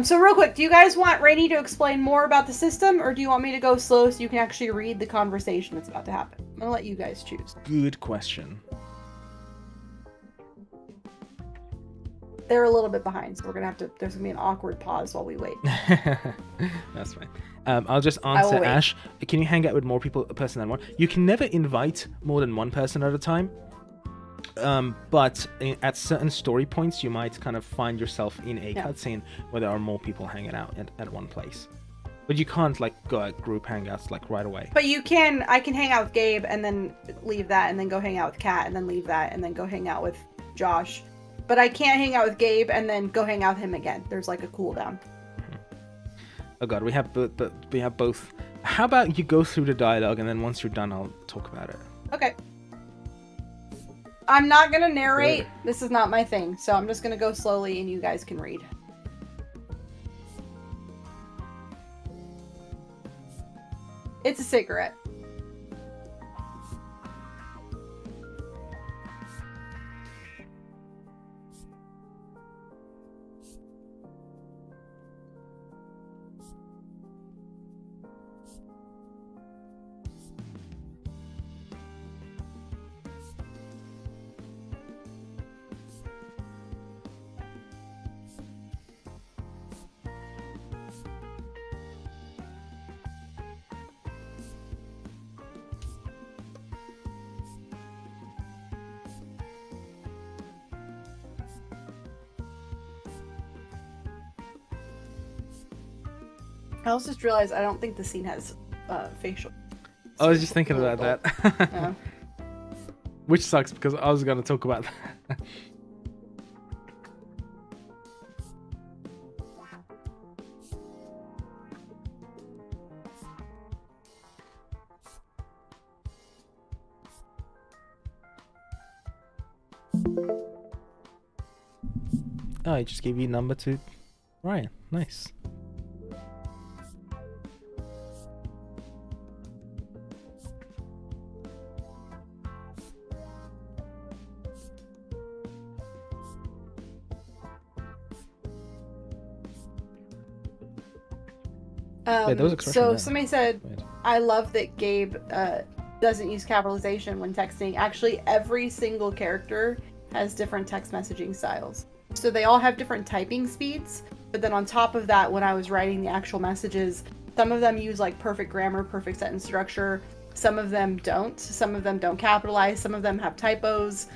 So real quick, do you guys want Rainy to explain more about the system, or do you want me to go slow so you can actually read the conversation that's about to happen? I'm gonna let you guys choose. Good question. They're a little bit behind, so we're gonna have to. There's gonna be an awkward pause while we wait. That's fine. I'll just answer Ash. Can you hang out with more people, a person than one? You can never invite more than one person at a time. But at certain story points, you might kind of find yourself in a cutscene where there are more people hanging out at one place. But you can't like go at group hangouts like right away. But you can. I can hang out with Gabe and then leave that, and then go hang out with Kat, and then leave that, and then go hang out with Josh. But I can't hang out with Gabe and then go hang out with him again. There's like a cooldown. Oh god, we have both. How about you go through the dialogue, and then once you're done, I'll talk about it. Okay. I'm not gonna narrate. This is not my thing, so I'm just gonna go slowly, and you guys can read. It's a cigarette. I also just realized I don't think the scene has facial. I was just thinking about that. Yeah. Which sucks because I was going to talk about that. Oh, I just gave you a number to Ryan. Nice. So somebody said, I love that Gabe doesn't use capitalization when texting. Actually, every single character has different text messaging styles. So they all have different typing speeds. But then on top of that, when I was writing the actual messages, some of them use like perfect grammar, perfect sentence structure. Some of them don't. Some of them don't capitalize. Some of them have typos.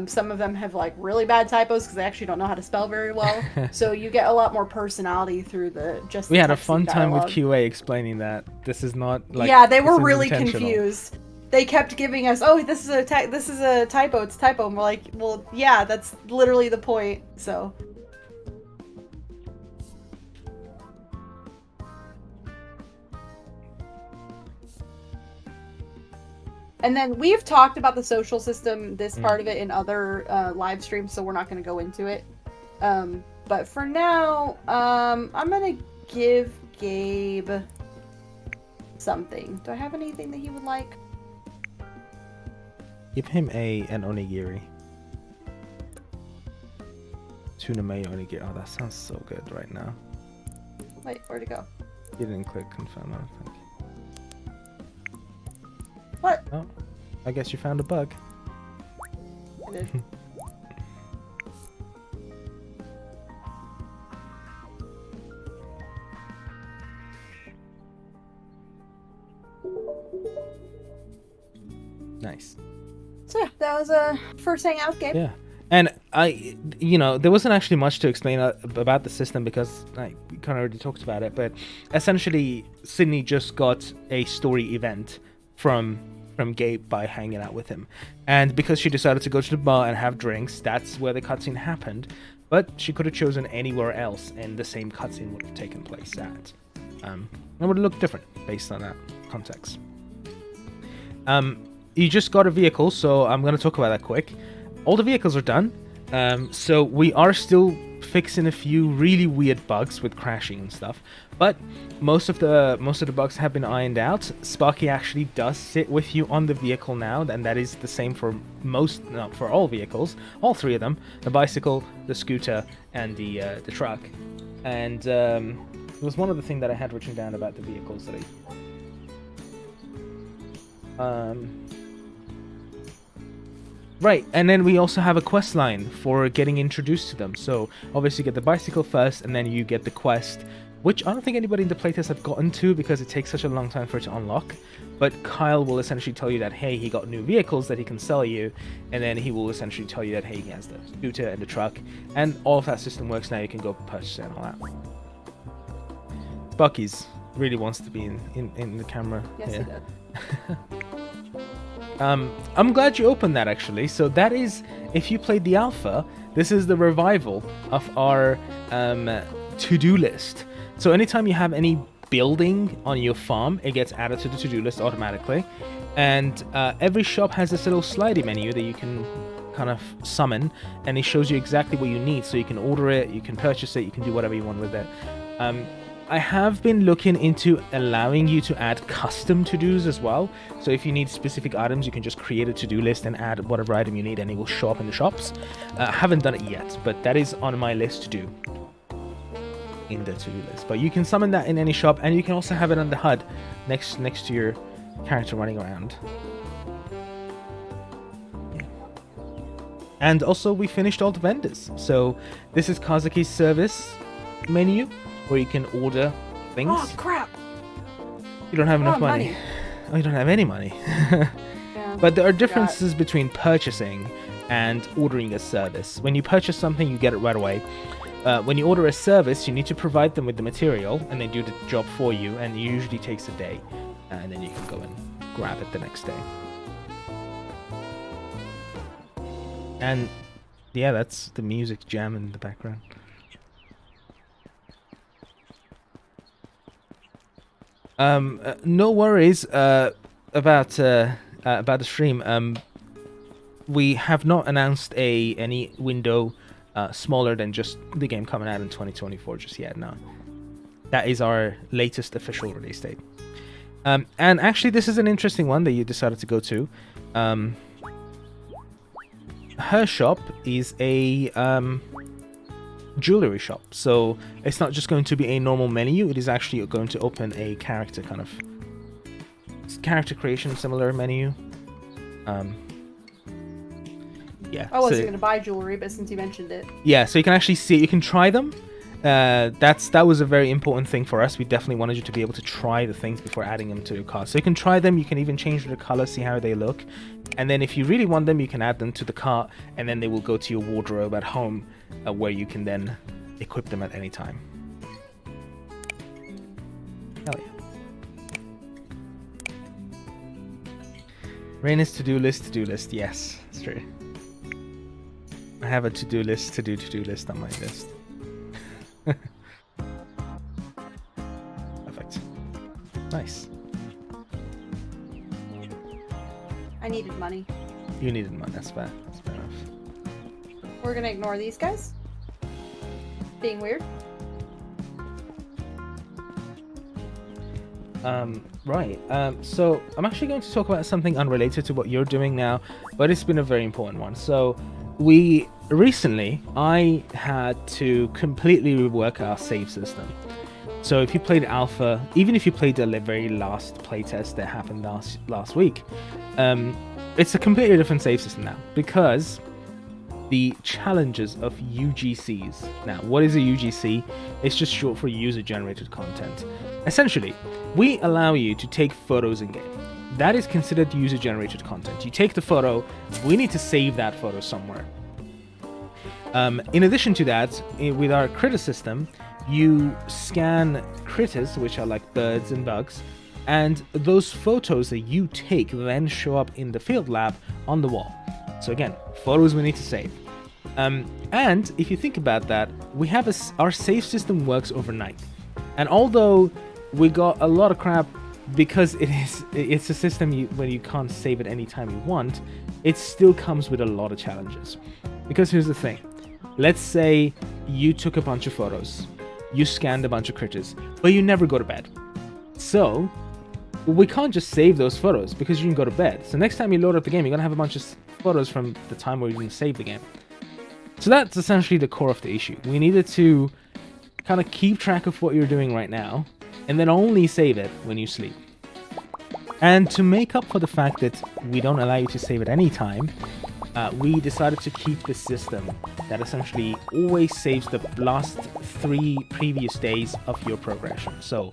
Some of them have like really bad typos because they actually don't know how to spell very well. So you get a lot more personality through the just. We had a fun time with QA explaining that this is not like. Yeah, they were really confused. They kept giving us, "Oh, this is a typo. It's a typo." And we're like, "Well, yeah, that's literally the point." So. And then we've talked about the social system, this part of it, in other live streams, so we're not going to go into it. But for now, I'm going to give Gabe something. Do I have anything that he would like? Give him an onigiri. Tuna mayo onigiri. Oh, that sounds so good right now. Wait, where'd it go? You didn't click confirm, I don't think. What? Oh, I guess you found a bug. I did. Nice. So yeah, that was a first hangout game. Yeah. And there wasn't actually much to explain about the system because I kind of already talked about it. But essentially, Sydney just got a story event from Gabe by hanging out with him. And because she decided to go to the bar and have drinks, that's where the cutscene happened. But she could have chosen anywhere else, and the same cutscene would have taken place at. And would have looked different based on that context. You just got a vehicle, so I'm going to talk about that quick. All the vehicles are done, so we are still fixing a few really weird bugs with crashing and stuff, but most of the bugs have been ironed out. Sparky actually does sit with you on the vehicle now, and that is the same for for all vehicles, all three of them: the bicycle, the scooter, and the truck. And it was one of the things that I had written down about the vehicles that Right, and then we also have a quest line for getting introduced to them. So obviously you get the bicycle first, and then you get the quest, which I don't think anybody in the playtest have gotten to because it takes such a long time for it to unlock. But Kyle will essentially tell you that, hey, he got new vehicles that he can sell you, and then he will essentially tell you that, hey, he has the scooter and the truck, and all of that system works now. You can go purchase it and all that. Bucky's really wants to be in the camera. Yes, here. he did. I'm glad you opened that, actually. So that is, if you played the alpha, this is the revival of our to-do list. So anytime you have any building on your farm, it gets added to the to-do list automatically. And every shop has this little slidey menu that you can kind of summon, and it shows you exactly what you need. So you can order it, you can purchase it, you can do whatever you want with it. I have been looking into allowing you to add custom to-dos as well. So if you need specific items, you can just create a to-do list and add whatever item you need, and it will show up in the shops. I haven't done it yet, but that is on my list to do in the to-do list. But you can summon that in any shop, and you can also have it on the HUD next to your character running around. And also, we finished all the vendors. So this is Kazuki's service menu, where you can order things. Oh crap! You don't have enough money. Oh, you don't have any money. Yeah, But there are differences between purchasing and ordering a service. When you purchase something, you get it right away. When you order a service, you need to provide them with the material, and they do the job for you, and it usually takes a day. And then you can go and grab it the next day. And yeah, that's the music jam in the background. No worries about the stream. We have not announced any window smaller than just the game coming out in 2024 just yet. No, that is our latest official release date. And actually, this is an interesting one that you decided to go to. Her shop is a jewelry shop, so it's not just going to be a normal menu. It is actually going to open a character creation similar menu. Yeah, I wasn't gonna buy jewelry, but since you mentioned it, yeah, so you can actually see it. You can try them. That was a very important thing for us. We definitely wanted you to be able to try the things before adding them to your cart. So you can try them. You can even change the color, see how they look, and then if you really want them, you can add them to the cart, and then they will go to your wardrobe at home, where you can then equip them at any time. Hell yeah. Raina's to-do list. Yes, it's true. I have a to-do list on my list. Perfect. Nice. I needed money. You needed money. That's fair. That's fair enough. We're gonna ignore these guys being weird. Right. So I'm actually going to talk about something unrelated to what you're doing now, but it's been a very important one. So I had to completely rework our save system. So if you played alpha, even if you played the very last playtest that happened last week, it's a completely different save system now, because the challenges of UGCs. Now, what is a UGC? It's just short for user-generated content. Essentially, we allow you to take photos in-game. that is considered user-generated content. You take the photo, we need to save that photo somewhere. In addition to that, with our critter system, you scan critters, which are like birds and bugs, and those photos that you take then show up in the field lab on the wall. So again, photos we need to save. And if you think about that, we have our save system works overnight. And although we got a lot of crap because it's a system where you can't save it anytime you want, it still comes with a lot of challenges. Because here's the thing. Let's say you took a bunch of photos, you scanned a bunch of critters, but you never go to bed. So we can't just save those photos because you can go to bed. So next time you load up the game, you're going to have a bunch of photos from the time where you didn't save the game. So that's essentially the core of the issue. We needed to kind of keep track of what you're doing right now, and then only save it when you sleep. And to make up for the fact that we don't allow you to save at any time, we decided to keep this system that essentially always saves the last 3 previous days of your progression. So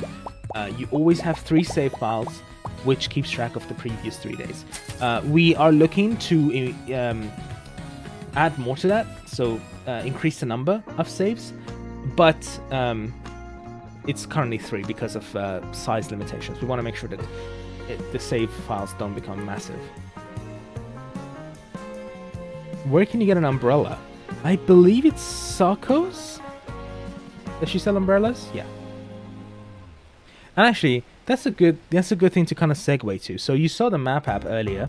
you always have 3 save files, which keeps track of the previous 3 days. We are looking to add more to that, so increase the number of saves, but it's currently 3 because of size limitations. We want to make sure that the save files don't become massive. Where can you get an umbrella? I believe it's Sarko's. Does she sell umbrellas? Yeah. And actually, that's a good thing to kind of segue to. So you saw the map app earlier,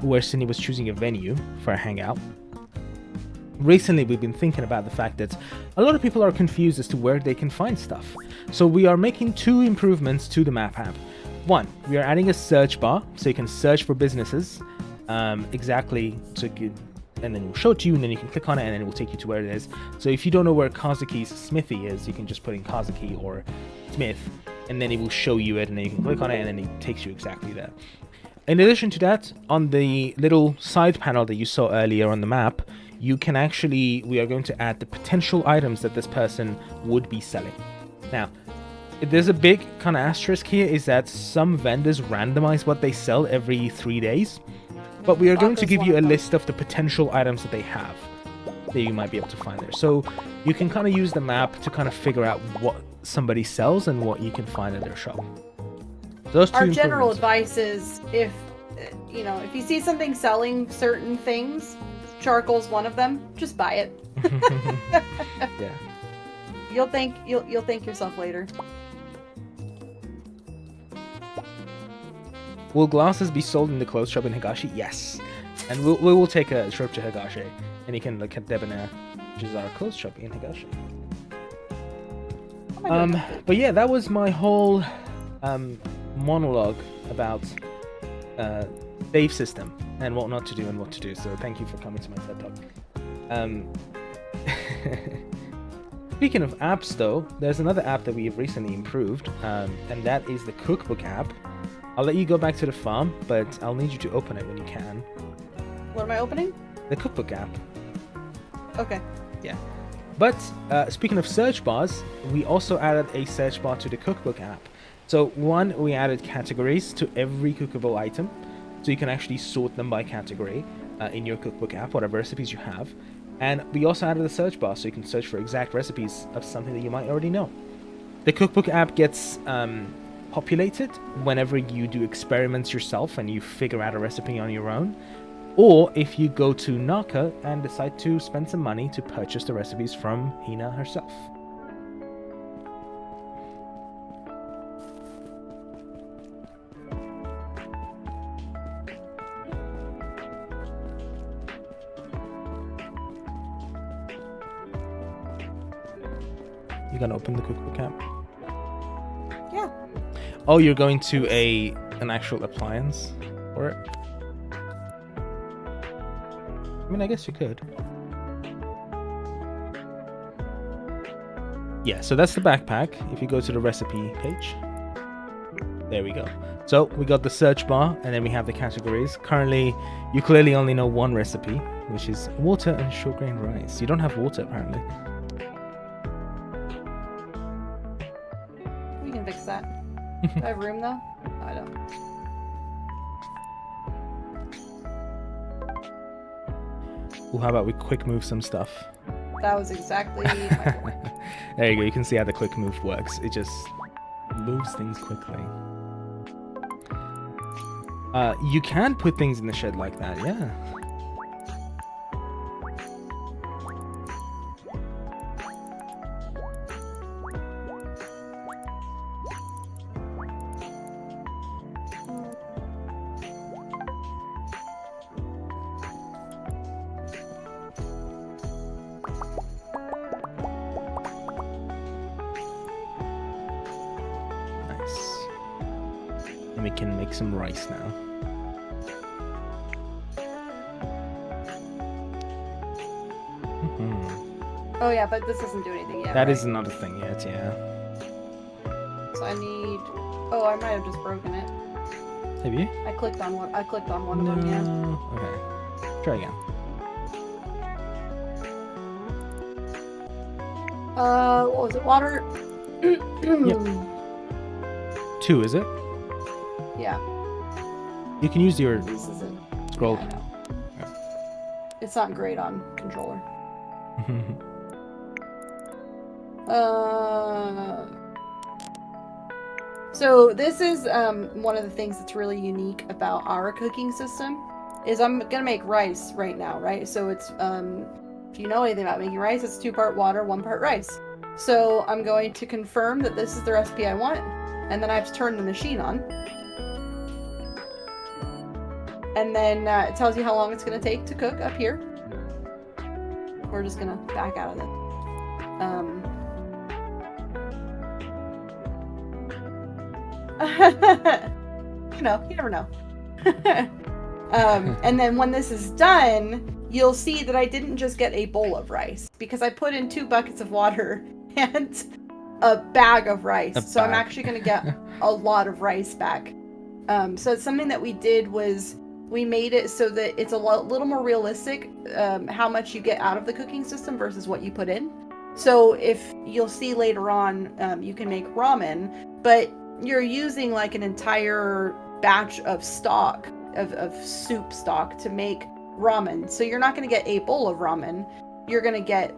where Sunny was choosing a venue for a hangout. Recently, we've been thinking about the fact that a lot of people are confused as to where they can find stuff. So we are making 2 improvements to the map app. 1, we are adding a search bar, so you can search for businesses, exactly, and then it will show it to you, and then you can click on it, and then it will take you to where it is. So if you don't know where Kazuki's smithy is, you can just put in Kazuki or Smith, and then it will show you it, and then you can click on it, and then it takes you exactly there. In addition to that, on the little side panel that you saw earlier on the map, you can we are going to add the potential items that this person would be selling. Now, there's a big kind of asterisk here, is that some vendors randomize what they sell every 3 days, but we are going to give you a list of the potential items that they have that you might be able to find there. So you can kind of use the map to kind of figure out what somebody sells and what you can find at their shop. Those 2 Our general advice is if you see something selling certain things, charcoal's one of them, just buy it. Yeah. You'll thank yourself later. Will glasses be sold in the clothes shop in Higashi? Yes. And we will take a trip to Higashi, and you can look at Debonair, which is our clothes shop in Higashi. But yeah, that was my whole monologue about save system and what not to do and what to do. So thank you for coming to my TED Talk. Speaking of apps, though, there's another app that we have recently improved, and that is the cookbook app. I'll let you go back to the farm, but I'll need you to open it when you can. What am I opening? The cookbook app. Okay. Yeah. But speaking of search bars, we also added a search bar to the cookbook app. So 1, we added categories to every cookable item, so you can actually sort them by category in your cookbook app, whatever recipes you have. And we also added a search bar, so you can search for exact recipes of something that you might already know. The cookbook app gets populated whenever you do experiments yourself and you figure out a recipe on your own, or if you go to Naka and decide to spend some money to purchase the recipes from Hina herself. You gonna open the cookbook app? Yeah. Oh, you're going to an actual appliance for it? I mean, I guess you could. Yeah, so that's the backpack. If you go to the recipe page, there we go. So we got the search bar, and then we have the categories. Currently, you clearly only know 1 recipe, which is water and short grain rice. You don't have water, apparently. We can fix that. Do I have room, though? No, I don't. Well, how about we quick move some stuff? That was exactly my point. There you go. You can see how the quick move works. It just moves things quickly. You can put things in the shed like that, yeah. We can make some rice now. Oh yeah, but this doesn't do anything yet. That right? is another thing yet, yeah. So I need. Oh, I might have just broken it. Have you? I clicked on one. I clicked on one of them. Yeah. Okay. Try again. What was it? Water. Yep. 2, is it? Yeah. You can use your This isn't. scroll. Yeah, I know. It's not great on controller. So this is one of the things that's really unique about our cooking system is I'm gonna make rice right now, right? So it's if you know anything about making rice, it's 2-part water, 1-part rice. So I'm going to confirm that this is the recipe I want, and then I have to turn the machine on. And then it tells you how long it's gonna take to cook up here. We're just gonna back out of this. You know, you never know. And then when this is done, you'll see that I didn't just get a bowl of rice because I put in 2 buckets of water and a bag of rice. So I'm actually going to get a lot of rice back. So it's something that we did was we made it so that it's a little more realistic how much you get out of the cooking system versus what you put in. So if you'll see later on, you can make ramen, but you're using like an entire batch of stock, of soup stock to make ramen. So you're not going to get a bowl of ramen. You're going to get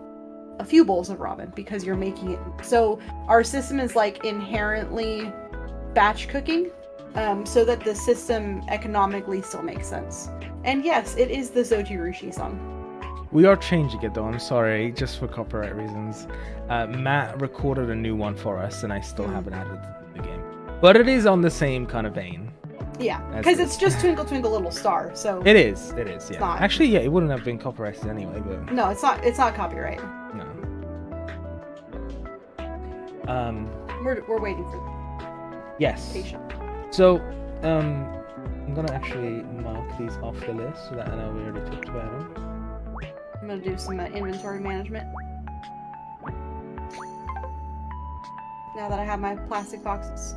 a few bowls of ramen because you're making it. So our system is like inherently batch cooking, so that the system economically still makes sense. And yes, it is the Zojirushi song. We are changing it though, I'm sorry, just for copyright reasons. Matt recorded a new one for us and I still haven't added it to the game. But it is on the same kind of vein. Yeah, because it's just Twinkle Twinkle Little Star, so... It is, yeah. Not... Actually, yeah, it wouldn't have been copyrighted anyway, but... No, it's not copyright. No. We're waiting for... Yes. Patient. So, I'm gonna actually mark these off the list so that I know we already talked about them. I'm gonna do some inventory management. Now that I have my plastic boxes.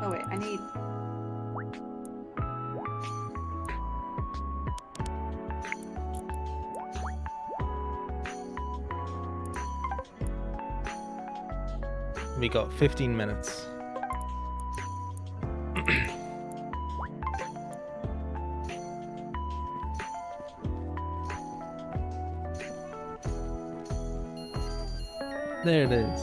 Oh wait, I need... We got 15 minutes. There it is.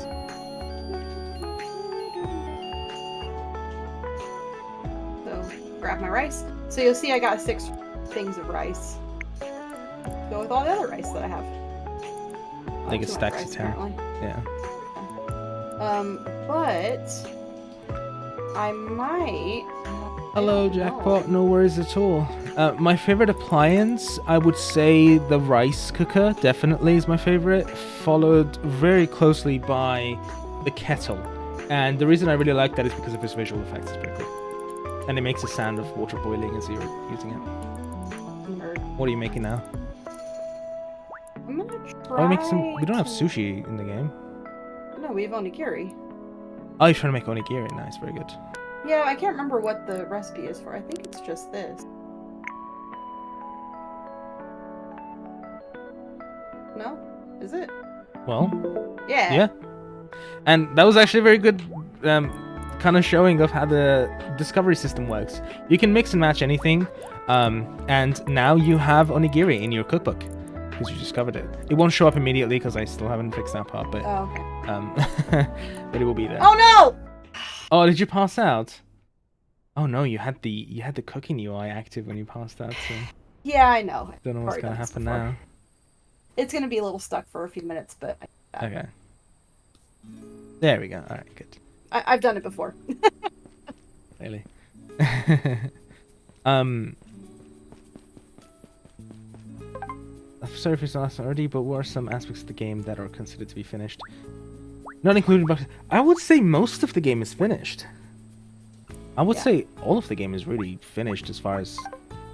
So, grab my rice. So you'll see I got 6 things of rice. Go with all the other rice that I have. I think it stacks to 10. Apparently. Yeah. But I might... Hello, Jackpot. No worries at all. My favorite appliance, I would say the rice cooker, definitely is my favorite, followed very closely by the kettle. And the reason I really like that is because of its visual effects. It's pretty cool. And it makes a sound of water boiling as you're using it. What are you making now? I'm gonna try... Oh, make some... We don't have sushi in the game. No, we have onigiri. Oh, you're trying to make onigiri. Nice, very good. Yeah, I can't remember what the recipe is for. I think it's just this. No? Is it? Well, yeah. Yeah. And that was actually a very good kind of showing of how the discovery system works. You can mix and match anything, and now you have onigiri in your cookbook because you discovered it. It won't show up immediately because I still haven't fixed that part, but but it will be there. Oh no! Oh, did you pass out? Oh no, you had the cooking UI active when you passed out. So. Yeah, I know. Don't know what's gonna happen now. It's gonna be a little stuck for a few minutes, but okay. There we go. All right, good. I've done it before. Really? Sorry if it's not already, but what are some aspects of the game that are considered to be finished? Not including bugs. I would say most of the game is finished. I would say all of the game is really finished as far as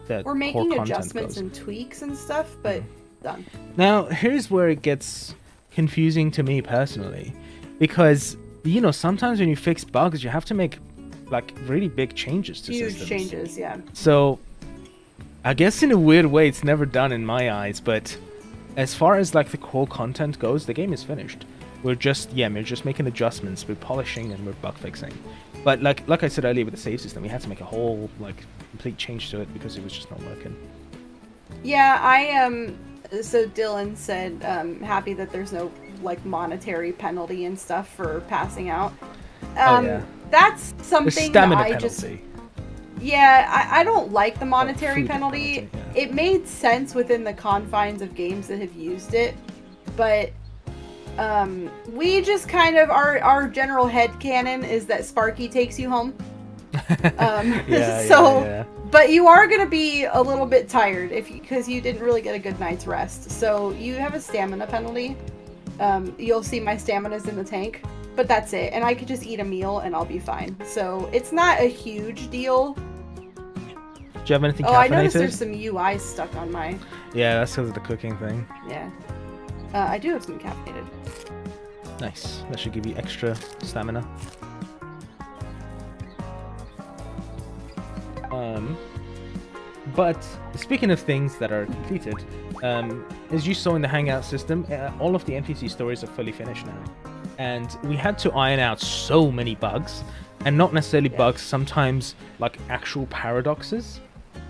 the We're core making content adjustments goes. and tweaks and stuff, but done. Now, here's where it gets confusing to me personally, because you know sometimes when you fix bugs, you have to make like really big changes to Huge systems. changes, yeah. So, I guess in a weird way, it's never done in my eyes. But as far as like the core content goes, the game is finished. We're just making adjustments, we're polishing, and we're bug fixing. But like I said earlier with the save system, we had to make a whole like complete change to it because it was just not working. Yeah, so Dylan said happy that there's no like monetary penalty and stuff for passing out. That's something that I penalty. just I don't like the monetary penalty. It made sense within the confines of games that have used it, but we just kind of our general headcanon is that Sparky takes you home. But you are going to be a little bit tired because you didn't really get a good night's rest. So you have a stamina penalty. You'll see my stamina's in the tank, but that's it. And I could just eat a meal and I'll be fine. So it's not a huge deal. Do you have anything caffeinated? I noticed there's some UI stuck on my... Yeah, that's because of the cooking thing. Yeah. I do have some caffeinated. Nice. That should give you extra stamina. But speaking of things that are completed, as you saw in the Hangout system, all of the NPC stories are fully finished now. And we had to iron out so many bugs, and not necessarily bugs, sometimes like actual paradoxes.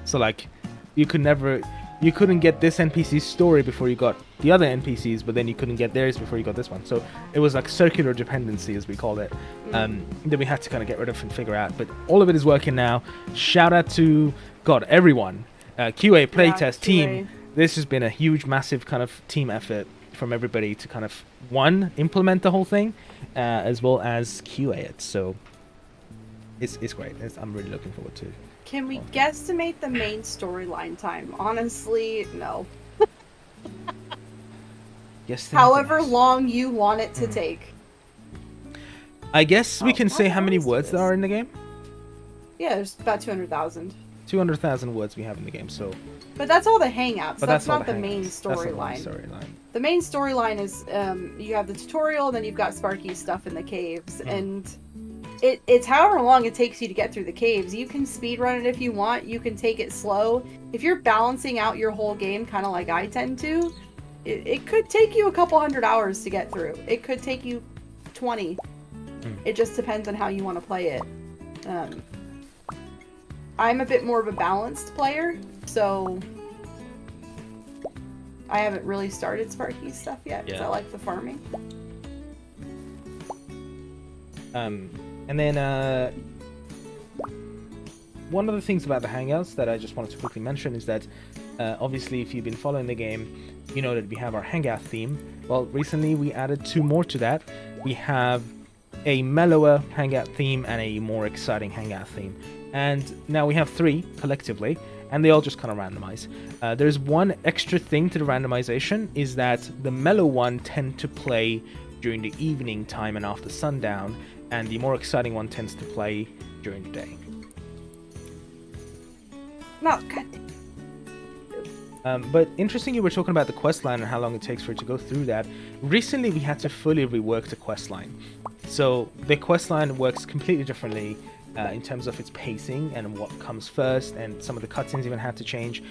So like, you couldn't get this NPC's story before you got the other NPCs, but then you couldn't get theirs before you got this one. So it was like circular dependency, as we called it, that we had to kind of get rid of and figure out. But all of it is working now. Shout out to, everyone. QA, playtest, team. This has been a huge, massive kind of team effort from everybody to kind of, one, implement the whole thing, as well as QA it. So it's great. I'm really looking forward to it. Can we guesstimate the main storyline time? Honestly, no. However long you want it to take. I guess we can say how many words there are in the game. Yeah, there's about 200,000. 200,000 words we have in the game, so... But that's all the hangouts. But that's not the main storyline. The main storyline is you have the tutorial, then you've got Sparky's stuff in the caves, and... It's however long it takes you to get through the caves. You can speedrun it if you want. You can take it slow. If you're balancing out your whole game, kind of like I tend to, it could take you a couple 100 hours to get through. It could take you 20. It just depends on how you want to play it. I'm a bit more of a balanced player, so I haven't really started Sparky's stuff yet because I like the farming. And then, one of the things about the Hangouts that I just wanted to quickly mention is that, obviously, if you've been following the game, you know that we have our Hangout theme. Well, recently we added 2 more to that. We have a mellower Hangout theme and a more exciting Hangout theme. And now we have 3 collectively, and they all just kind of randomize. There's one extra thing to the randomization, is that the mellow one tend to play during the evening time and after sundown, and the more exciting one tends to play during the day. No, God. But interesting, you were talking about the quest line and how long it takes for it to go through that. Recently, we had to fully rework the quest line. So the quest line works completely differently in terms of its pacing and what comes first, and some of the cutscenes even had to change.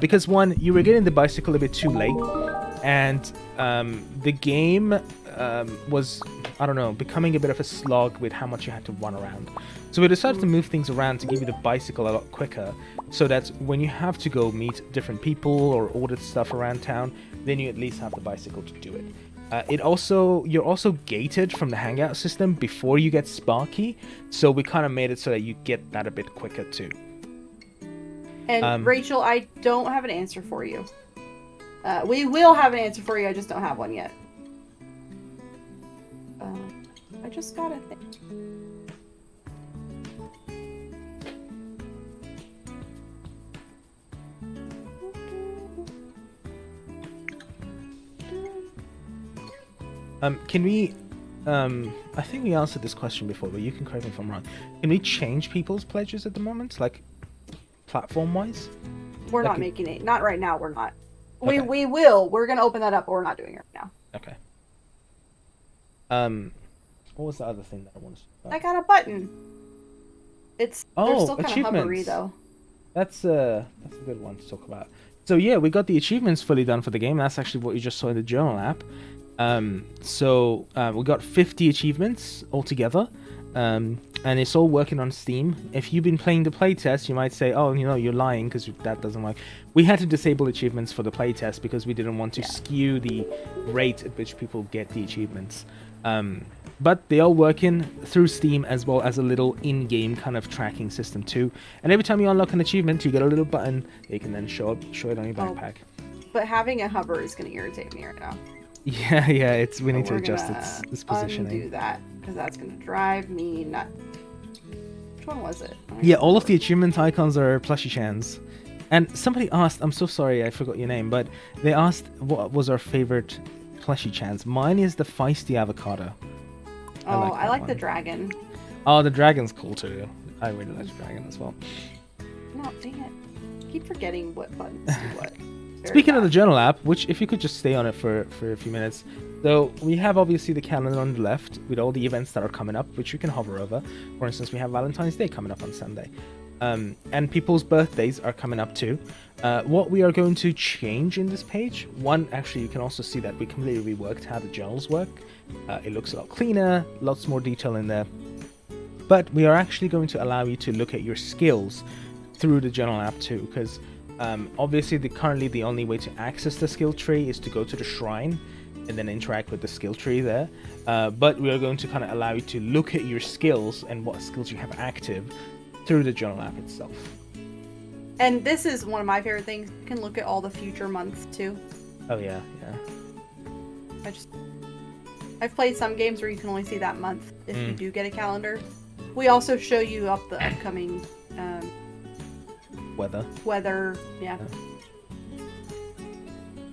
Because one, you were getting the bicycle a bit too late, and the game was, I don't know, becoming a bit of a slog with how much you had to run around. So we decided to move things around to give you the bicycle a lot quicker, so that when you have to go meet different people or order stuff around town, then you at least have the bicycle to do it. You're also gated from the hangout system before you get Sparky, so we kind of made it so that you get that a bit quicker too. And Rachel, I don't have an answer for you. We will have an answer for you, I just don't have one yet. I just got a thing. Can we, I think we answered this question before, but you can correct me if I'm wrong. Can we change people's pledges at the moment, like, platform-wise? We're like not making it. Not right now, we're not. Okay. We will. We're going to open that up, but we're not doing it right now. Okay. What was the other thing that I wanted to talk about? I got a button. They're still kind of achievements. hovery, though. That's a good one to talk about. So yeah, we got the achievements fully done for the game. That's actually what you just saw in the journal app. We got 50 achievements altogether, and it's all working on Steam. If you've been playing the playtest, you might say, oh, you're lying because that doesn't work. We had to disable achievements for the playtest because we didn't want to skew the rate at which people get the achievements. But they are working through Steam, as well as a little in-game kind of tracking system too. And every time you unlock an achievement, you get a little button that you can then show it on your backpack. But having a hover is going to irritate me right now. Yeah, we need to adjust its positioning. Undo that, because that's going to drive me nuts. Which one was it? Yeah, all of the achievement icons are plushie chans. And somebody asked, I'm so sorry I forgot your name, but they asked what was our favorite plushie chans. Mine is the feisty avocado. I like the dragon. Oh, the dragon's cool too. I really like the dragon as well. No, dang it. I keep forgetting what buttons do what. Speaking of the journal app, which if you could just stay on it for a few minutes. So we have obviously the calendar on the left with all the events that are coming up, which you can hover over. For instance, we have Valentine's Day coming up on Sunday. And people's birthdays are coming up too. What we are going to change in this page, one, actually you can also see that we completely reworked how the journals work. It looks a lot cleaner, lots more detail in there. But we are actually going to allow you to look at your skills through the journal app too, because obviously currently the only way to access the skill tree is to go to the shrine and then interact with the skill tree there. But we are going to kind of allow you to look at your skills and what skills you have active through the journal app itself. And this is one of my favorite things. You can look at all the future months too. Oh yeah. I've played some games where you can only see that month if you do get a calendar. We also show you up the upcoming weather. Yeah.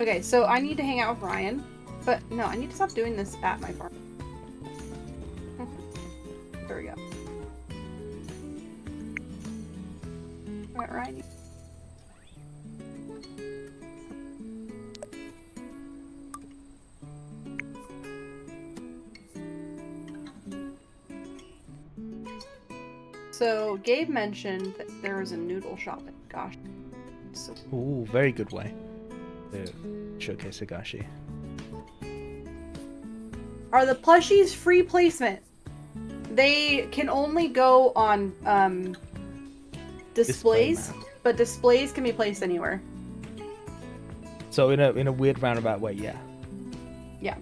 Okay, so I need to hang out with Ryan, but no, I need to stop doing this at my farm. There we go. Alright, Ryan. So, Gabe mentioned that there was a noodle shop at Gashi. So... Ooh, very good way to showcase Agashi. Are the plushies free placement? They can only go on displays, but displays can be placed anywhere. So in a weird roundabout way, yeah. Yeah.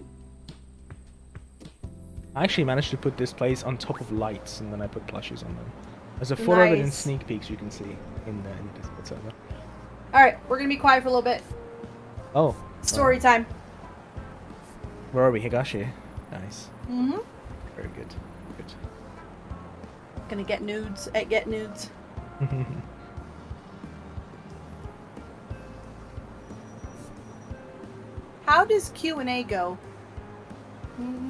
I actually managed to put displays on top of lights, and then I put plushies on them. There's a photo of it in sneak peeks you can see in the Discord server. Alright, we're gonna be quiet for a little bit. Oh. Story time. Where are we? Higashi. Nice. Mm-hmm. Very good. Good. Gonna get nudes at Get Nudes. How does Q&A go?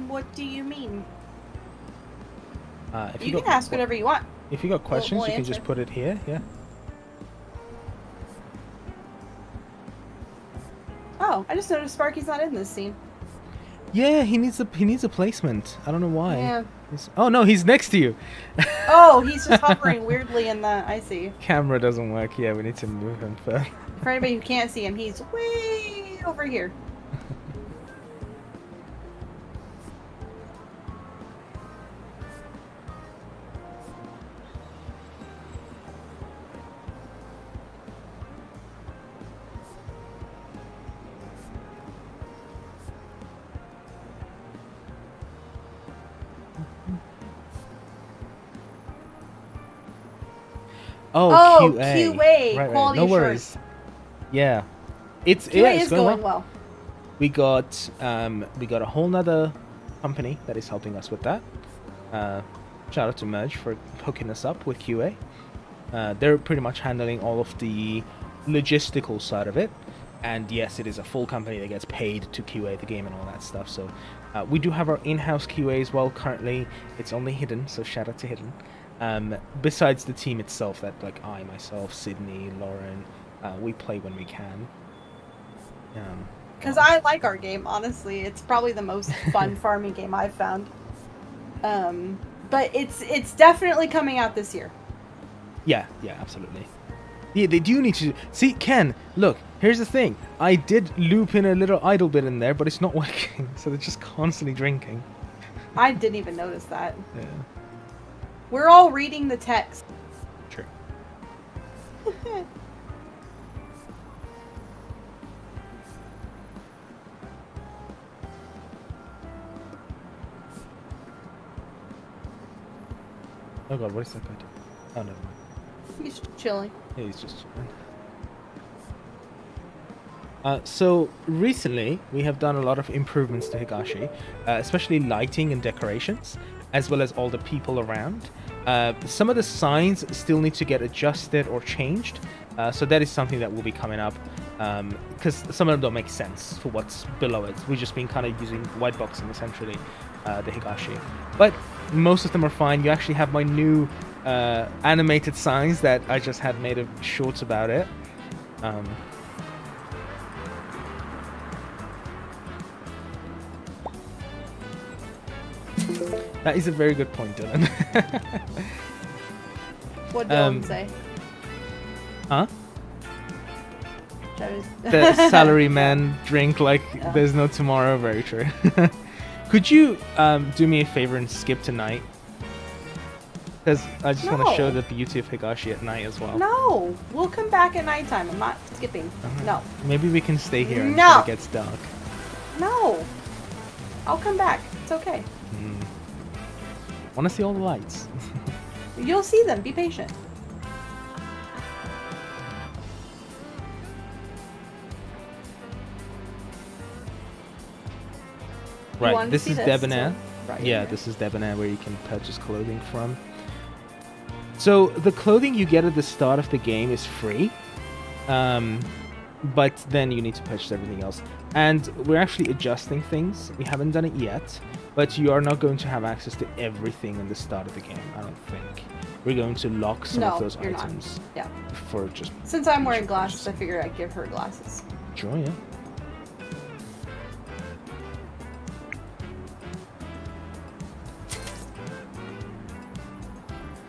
What do you mean? If you can ask whatever you want. If you got questions, we'll you can answer. just put it here. Yeah. Oh, I just noticed Sparky's not in this scene. Yeah, he needs a placement. I don't know why. Yeah. Oh no, he's next to you. Oh, he's just hovering weirdly in the... I see. Camera doesn't work. Yeah, we need to move him first. For anybody who can't see him, he's way over here. Oh, QA. QA, Right, quality no assurance. worries. Yeah, it's QA is going well. We got a whole nother company that is helping us with that. Shout out to Merge for hooking us up with QA. They're pretty much handling all of the logistical side of it. And yes, it is a full company that gets paid to QA the game and all that stuff. So we do have our in-house QA as well. Currently, it's only Hidden, so shout out to Hidden. Besides the team itself, that like I, myself, Sydney, Lauren, we play when we can. Because I like our game, honestly. It's probably the most fun farming game I've found. But it's definitely coming out this year. Yeah, absolutely. Yeah, they do need to... See, Ken, look, here's the thing. I did loop in a little idle bit in there, but it's not working. So they're just constantly drinking. I didn't even notice that. Yeah. We're all reading the text. True. Oh god, what is that guy doing? Oh, never mind. He's chilling. Yeah, he's just chilling. So recently we have done a lot of improvements to Higashi, especially lighting and decorations, as well as all the people around. Some of the signs still need to get adjusted or changed, so that is something that will be coming up, because some of them don't make sense for what's below it. We've just been kind of using white boxing essentially, the Higashi, but most of them are fine. You actually have my new animated signs that I just had made a shorts about it. That is a very good point, Dylan. What did Dylan say? Huh? The salary man drink like there's no tomorrow. Very true. Could you do me a favor and skip tonight? Because I just want to show the beauty of Higashi at night as well. No, we'll come back at nighttime. I'm not skipping. No. Maybe we can stay here until it gets dark. No. I'll come back. It's okay. Want to see all the lights. You'll see them. Be patient. Right, this is Debonair. Right, yeah, this is Debonair where you can purchase clothing from. So the clothing you get at the start of the game is free, but then you need to purchase everything else. And we're actually adjusting things. We haven't done it yet, but you are not going to have access to everything in the start of the game, I don't think. We're going to lock some of those items. Yeah. For just... Since I'm wearing glasses, I figured I'd give her glasses. Sure, yeah.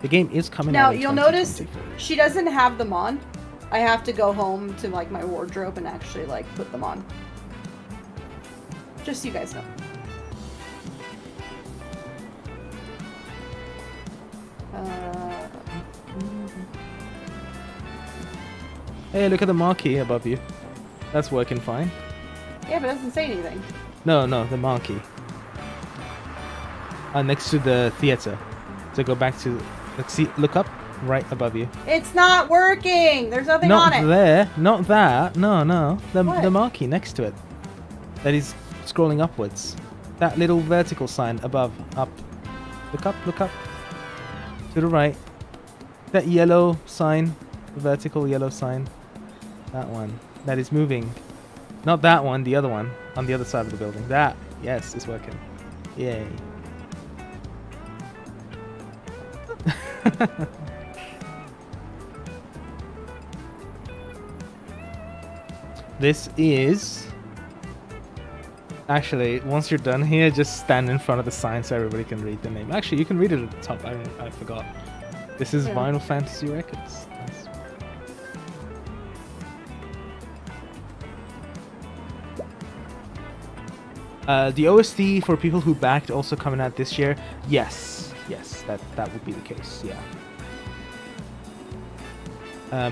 The game is coming out. Now, you'll notice she doesn't have them on. I have to go home to like my wardrobe and actually like put them on. Just so you guys know. Hey, look at the marquee above you. That's working fine. Yeah, but it doesn't say anything. No, the marquee. Next to the theater. So go back to... Let's see, look up right above you. It's not working! There's nothing on it. Not there. Not that. No. The marquee next to it. That is scrolling upwards. That little vertical sign above. Up. Look up. To the right. That yellow sign. The vertical yellow sign. That one. That is moving. Not that one, the other one. On the other side of the building. That. Yes, it's working. Yay. This is... Actually, once you're done here, just stand in front of the sign so everybody can read the name. Actually, you can read it at the top. I forgot. This is Final Fantasy Records. The OST for people who backed also coming out this year. Yes, that would be the case. Yeah.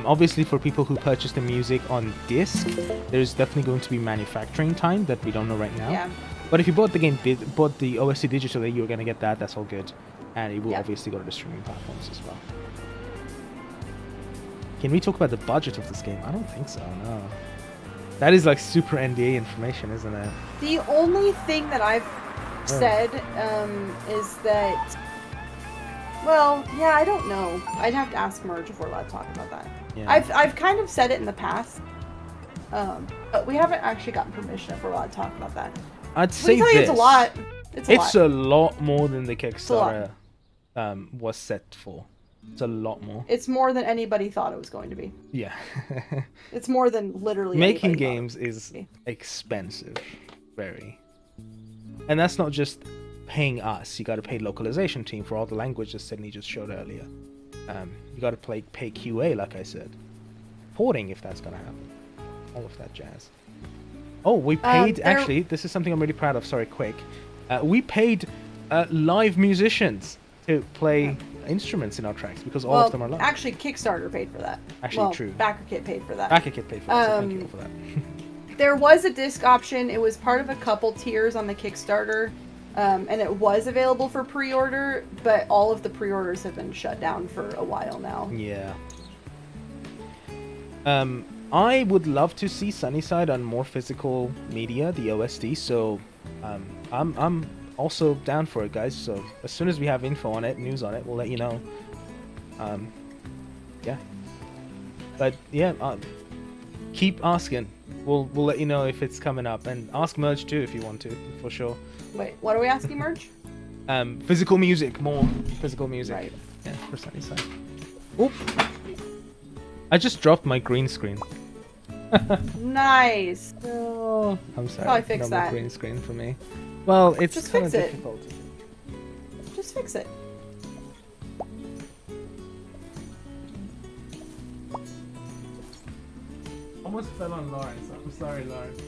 Obviously, for people who purchase the music on disc, there's definitely going to be manufacturing time that we don't know right now. Yeah. But if you bought the game, bought the OST digitally, you're gonna get that. That's all good, and it will obviously go to the streaming platforms as well. Can we talk about the budget of this game? I don't think so. No. That is like super NDA information, isn't it? The only thing that I've said is that, well, yeah, I don't know. I'd have to ask Merge if we're allowed to talk about that. Yeah. I've kind of said it in the past, but we haven't actually gotten permission if we're allowed to talk about that. I'd say this. It's a lot. It's a lot more than the Kickstarter was set for. It's a lot more. It's more than anybody thought it was going to be. Yeah. It's more than literally making games is expensive, very. And that's not just paying us. You got to pay localization team for all the languages Sydney just showed earlier. You got to pay QA, like I said. Porting, if that's gonna happen. All of that jazz. Oh, we paid. Actually, this is something I'm really proud of. Sorry, quick. We paid live musicians to play instruments in our tracks because all of them are live. Actually, Kickstarter paid for that. Actually, true. BackerKit paid for that. BackerKit paid for that. So thank you for that. There was a disc option. It was part of a couple tiers on the Kickstarter, and it was available for pre-order, but all of the pre-orders have been shut down for a while now. Yeah. I would love to see SunnySide on more physical media, the OSD. So, I'm also down for it, guys. So as soon as we have info on it, news on it, we'll let you know. Yeah. But yeah, keep asking. We'll let you know if it's coming up, and ask Merge too if you want to, for sure. Wait, what are we asking, Merge? Physical music, more physical music. Right. Yeah, for SunnySide. Oop! I just dropped my green screen. Nice. Oh, I'm sorry. Probably fix no that. Green screen for me. Well, it's just kind of fix it. difficult. Just fix it. Almost fell on Lawrence. I'm sorry, Lawrence.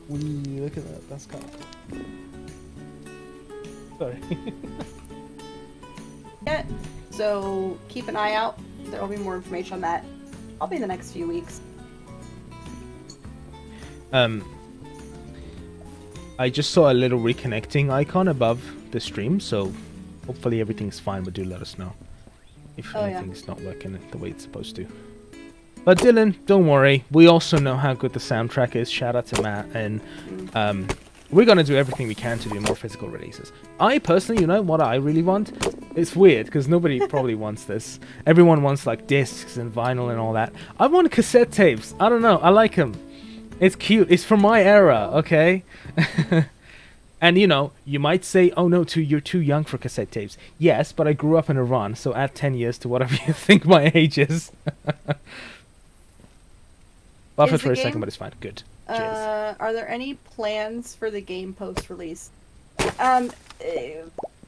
Wee, look at that. That's kind of cool. Sorry. Yeah. So keep an eye out. There will be more information on that. Probably in the next few weeks. I just saw a little reconnecting icon above the stream, so hopefully everything's fine, but do let us know if anything's not working the way it's supposed to. But Dylan, don't worry, we also know how good the soundtrack is. Shout out to Matt, and we're gonna do everything we can to do more physical releases. I personally, you know what I really want? It's weird because nobody probably wants this. Everyone wants like discs and vinyl and all that. I want cassette tapes. I don't know, I like them. It's cute. It's from my era, okay? And you know, you might say, oh no, you're too young for cassette tapes. Yes, but I grew up in Iran, so add 10 years to whatever you think my age is. Buffett for a second, but it's fine. Good. Cheers. Are there any plans for the game post-release?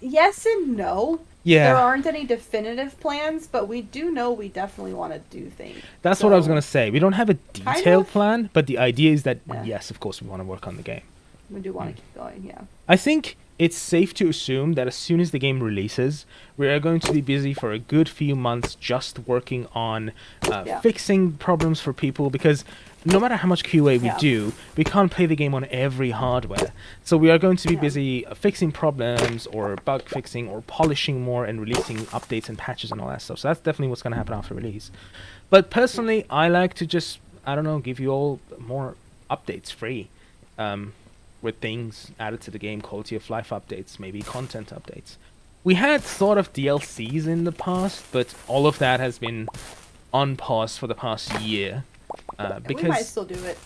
Yes and no. Yeah. There aren't any definitive plans, but we do know we definitely want to do things. That's what I was going to say. We don't have a detailed plan, but the idea is that, yes, of course, we want to work on the game. We do want to keep going, yeah. I think it's safe to assume that as soon as the game releases, we are going to be busy for a good few months just working on fixing problems for people, because no matter how much QA we do, we can't play the game on every hardware. So we are going to be busy fixing problems or bug fixing or polishing more and releasing updates and patches and all that stuff. So that's definitely what's going to happen after release. But personally, I like to just, I don't know, give you all more updates free. With things added to the game, quality of life updates, maybe content updates. We had thought of DLCs in the past, but all of that has been on pause for the past year. Because we might still do it.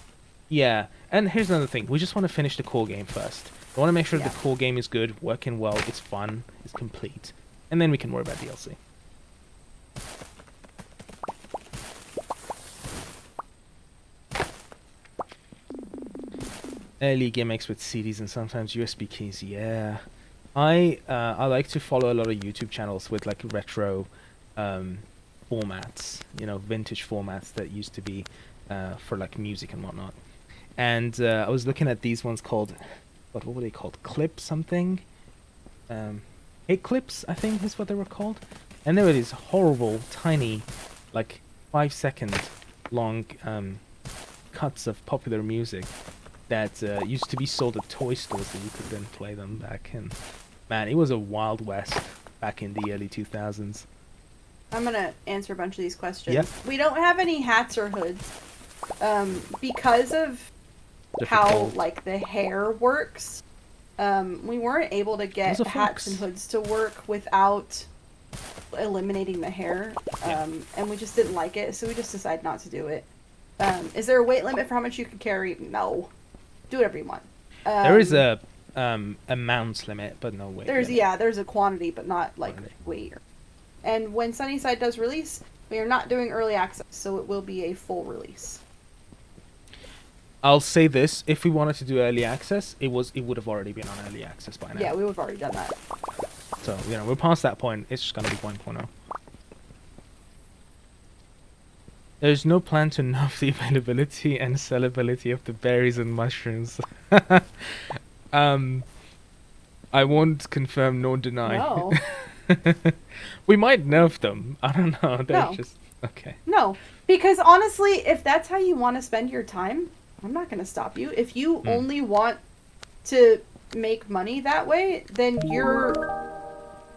Yeah, and here's another thing. We just want to finish the core game first. We want to make sure the core game is good, working well, it's fun, it's complete. And then we can worry about DLC. Early gimmicks with CDs and sometimes USB keys. Yeah, I like to follow a lot of YouTube channels with like retro formats, you know, vintage formats that used to be for like music and whatnot. And I was looking at these ones called, what were they called? Clip something? Hey Clips, I think is what they were called. And they were these horrible, tiny, like 5-second long cuts of popular music that used to be sold at toy stores that you could then play them back. And man, it was a wild west. back in the early 2000s. I'm gonna answer a bunch of these questions. Yeah. We don't have any hats or hoods, because of how Difficult. like the hair works. We weren't able to get There's a hats fox. and hoods to work without eliminating the hair, Yeah. and we just didn't like it, so we just decided not to do it. Is there a weight limit for how much you can carry? No. Do whatever you want. There is a mounts limit, but no weight limit. There's a quantity, but not like weight. And when SunnySide does release, we are not doing early access, so it will be a full release. I'll say this: if we wanted to do early access, it would have already been on early access by now. Yeah, we would have already done that. So we're past that point. It's just gonna be 1.0. There's no plan to nerf the availability and sellability of the berries and mushrooms. I won't confirm nor deny. No. We might nerf them. I don't know. They're No. just okay. No, because honestly, if that's how you want to spend your time, I'm not going to stop you. If you only want to make money that way, then you're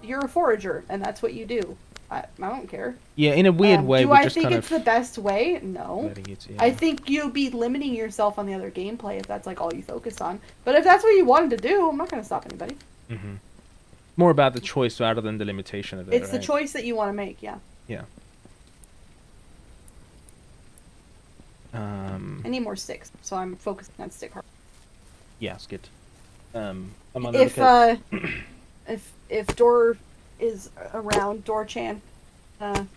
a forager, and that's what you do. I don't care. Yeah, in a weird way. Do we're I just think kind it's of the best way? No. letting it, yeah. I think you'll be limiting yourself on the other gameplay if that's like all you focus on. But if that's what you wanted to do, I'm not going to stop anybody. Mm-hmm. More about the choice rather than the limitation of it. It's the right? choice that you want to make, yeah. Yeah. I need more sticks, so I'm focusing on stick harvest. Yeah, it's good. I'm on If the if Dor is around, Dor-chan,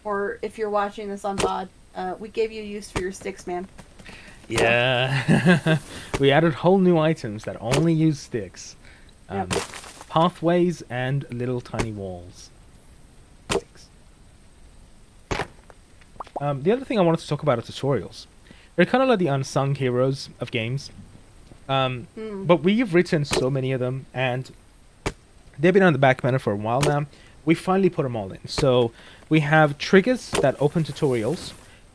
or if you're watching this on VOD, we gave you use for your sticks, man. Yeah. We added whole new items that only use sticks. Yep. Pathways and little tiny walls. Sticks. The other thing I wanted to talk about are tutorials. They're kind of like the unsung heroes of games. But we've written so many of them, and they've been on the back burner for a while now. We finally put them all in. So we have triggers that open tutorials,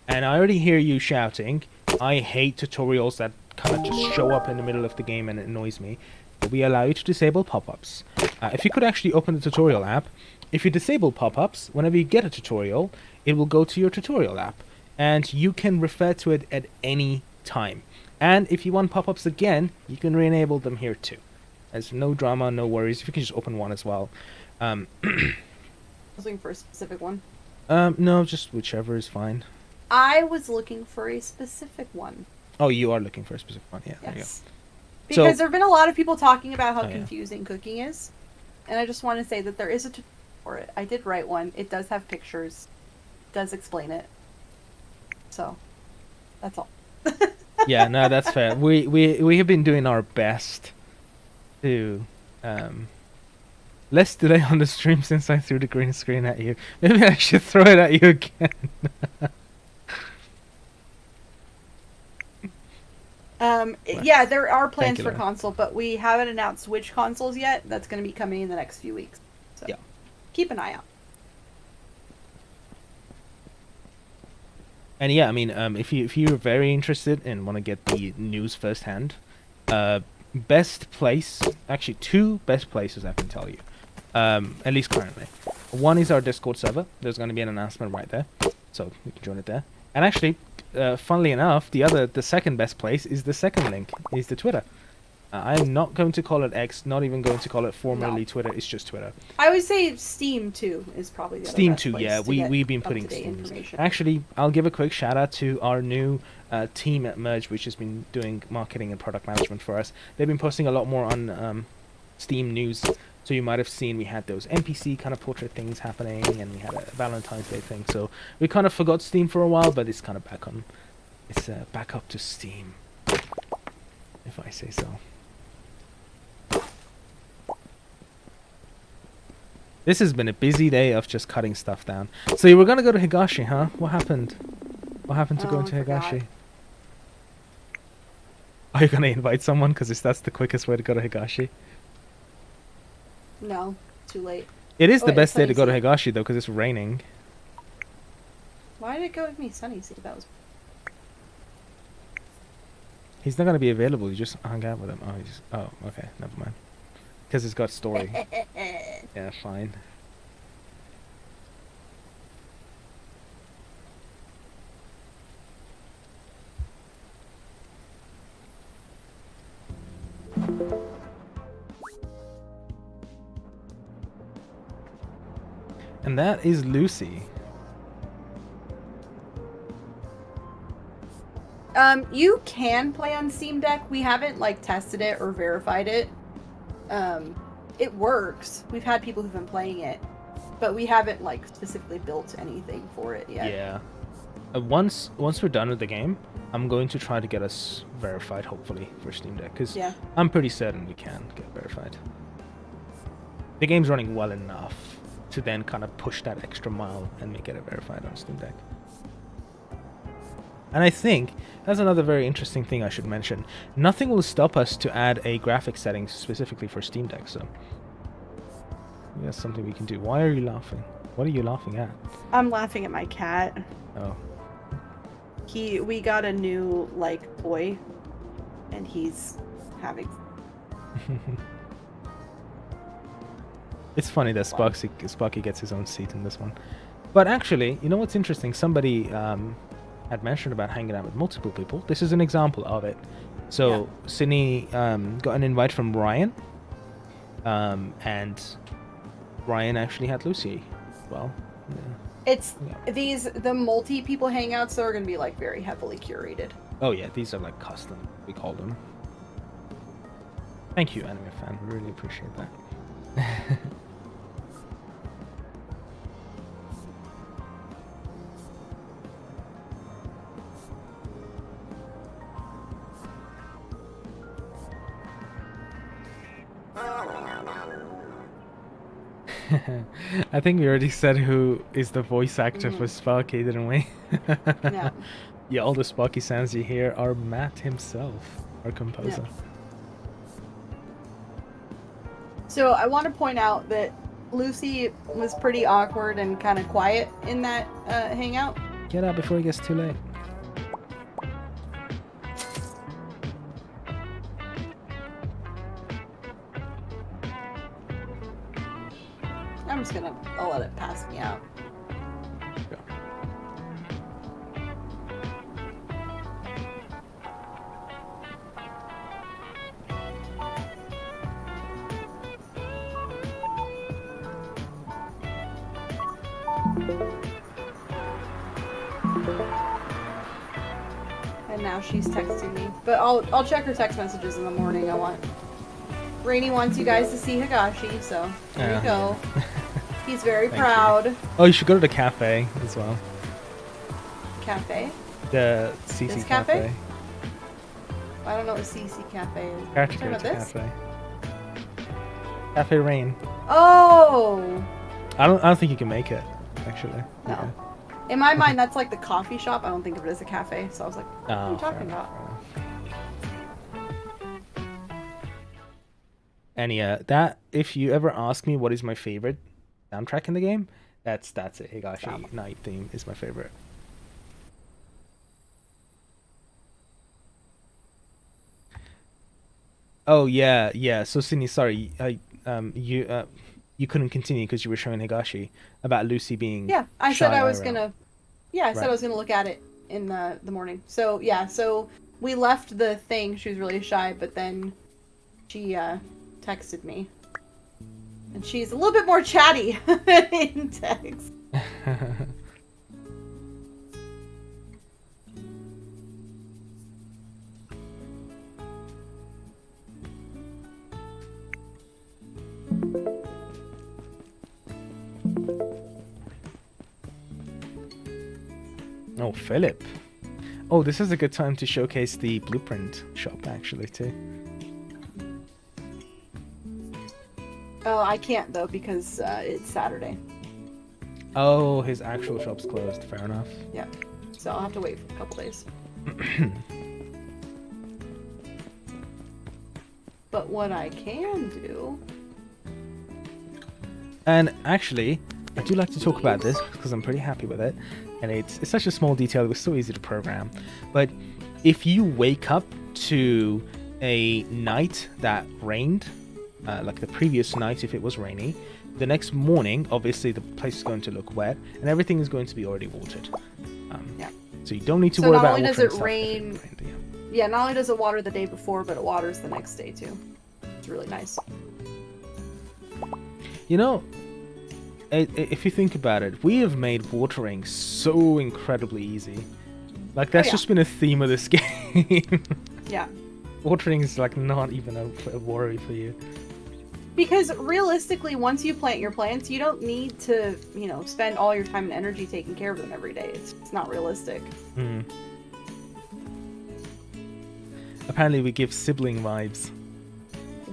and I already hear you shouting, I hate tutorials that kind of just show up in the middle of the game and it annoys me. But we allow you to disable pop-ups. If you could actually open the tutorial app, if you disable pop-ups, whenever you get a tutorial, it will go to your tutorial app, and you can refer to it at any time. And if you want pop-ups again, you can re-enable them here too. There's no drama, no worries. If you can just open one as well. I was looking for a specific one. No, just whichever is fine. I was looking for a specific one. Oh, you are looking for a specific one. Yeah, there you go. Yes. Because So- there have been a lot of people talking about how Oh, yeah. confusing cooking is. And I just want to say that there is a tutorial for it. I did write one. It does have pictures. It does explain it. So, that's all. Yeah, no, that's fair. We have been doing our best to less delay on the stream since I threw the green screen at you. Maybe I should throw it at you again. Yeah, there are plans you, for Lauren. console, but we haven't announced which consoles yet. That's going to be coming in the next few weeks. So, Yeah. keep an eye out. And yeah, I mean, if you're very interested and want to get the news firsthand, best place, actually two best places I can tell you, at least currently. One is our Discord server. There's going to be an announcement right there, so you can join it there. And actually, funnily enough, the second best place is the second link, is the Twitter. I'm not going to call it X, not even going to call it formerly Twitter. It's just Twitter. I would say Steam too is probably the other Steam best too, place yeah. to get We've been putting up-to-date Steam. information. Actually, I'll give a quick shout out to our new team at Merge, which has been doing marketing and product management for us. They've been posting a lot more on Steam news. So you might have seen we had those NPC kind of portrait things happening, and we had a Valentine's Day thing. So we kind of forgot Steam for a while, but it's kind of back on. It's back up to Steam, if I say so. This has been a busy day of just cutting stuff down. So you were gonna go to Higashi, huh? What happened? What happened to going I to forgot. Higashi? Are you gonna invite someone? Because that's the quickest way to go to Higashi. No, too late. It is Oh, the wait, best day to go to SunnySide. Higashi though, because it's raining. Why did it go with me, SunnySide? That was. He's not gonna be available. You just hung out with him. Oh, okay, never mind. Because it's got story. Yeah, fine. And that is Lucy. You can play on Steam Deck. We haven't like tested it or verified it. It works. We've had people who've been playing it, but we haven't like specifically built anything for it yet. Yeah. Once we're done with the game, I'm going to try to get us verified, hopefully, for Steam Deck, because I'm pretty certain we can get verified. The game's running well enough to then kind of push that extra mile and make it verified on Steam Deck. And I think that's another very interesting thing I should mention. Nothing will stop us to add a graphics setting specifically for Steam Deck, so that's something we can do. Why are you laughing? What are you laughing at? I'm laughing at my cat. Oh. We got a new like toy, and he's having. It's funny that Sparky gets his own seat in this one. But actually, you know what's interesting? Somebody had mentioned about hanging out with multiple people. This is an example of it. So Sydney got an invite from Ryan, and Ryan actually had Lucy. Well, it's the multi people hangouts that are going to be like very heavily curated. Oh yeah, these are like custom. We call them. Thank you, anime fan. We really appreciate that. I think we already said who is the voice actor for Sparky, didn't we? Yeah. Yeah, all the Sparky sounds you hear are Matt himself, our composer. Yeah. So I want to point out that Lucy was pretty awkward and kind of quiet in that hangout. Get out before it gets too late. I'll let it pass me out. Yeah. And now she's texting me, but I'll check her text messages in the morning. Rainy wants you guys to see Higashi, so there you go. He's very proud. Oh, you should go to the cafe as well. Cafe? The CC Cafe? I don't know what CC Cafe is. Character Cafe. Cafe Rain. Oh! I don't think you can make it, actually. No. Yeah. In my mind, that's like the coffee shop. I don't think of it as a cafe, so I was like, what are you talking about? And yeah, that, if you ever ask me what is my favorite soundtrack in the game, that's it. Higashi Night theme is my favorite. Oh yeah. So Sydney, sorry, you couldn't continue because you were showing Higashi about Lucy being. Yeah, I said I was IRL. gonna. Yeah, I said I was gonna look at it in the morning. So yeah, so we left the thing. She was really shy, but then she texted me. And she's a little bit more chatty in text. Oh, Philip. Oh, this is a good time to showcase the blueprint shop, actually, too. Oh, I can't though because it's Saturday. Oh, his actual shop's closed. Fair enough. Yeah, so I'll have to wait for a couple days. But what I can do... And actually, I do like to talk about this because I'm pretty happy with it. And it's such a small detail, it was so easy to program. But if you wake up to a night that rained, like the previous night if it was rainy, the next morning, obviously the place is going to look wet and everything is going to be already watered. Yeah. So you don't need to worry about not only does it stuff rain, yeah, not only does it water the day before, but it waters the next day too. It's really nice. You know, if you think about it, we have made watering so incredibly easy. Like, that's just been a theme of this game. Yeah. Watering is like not even a worry for you. Because realistically, once you plant your plants, you don't need to, you know, spend all your time and energy taking care of them every day. It's not realistic. Mm. Apparently, we give sibling vibes.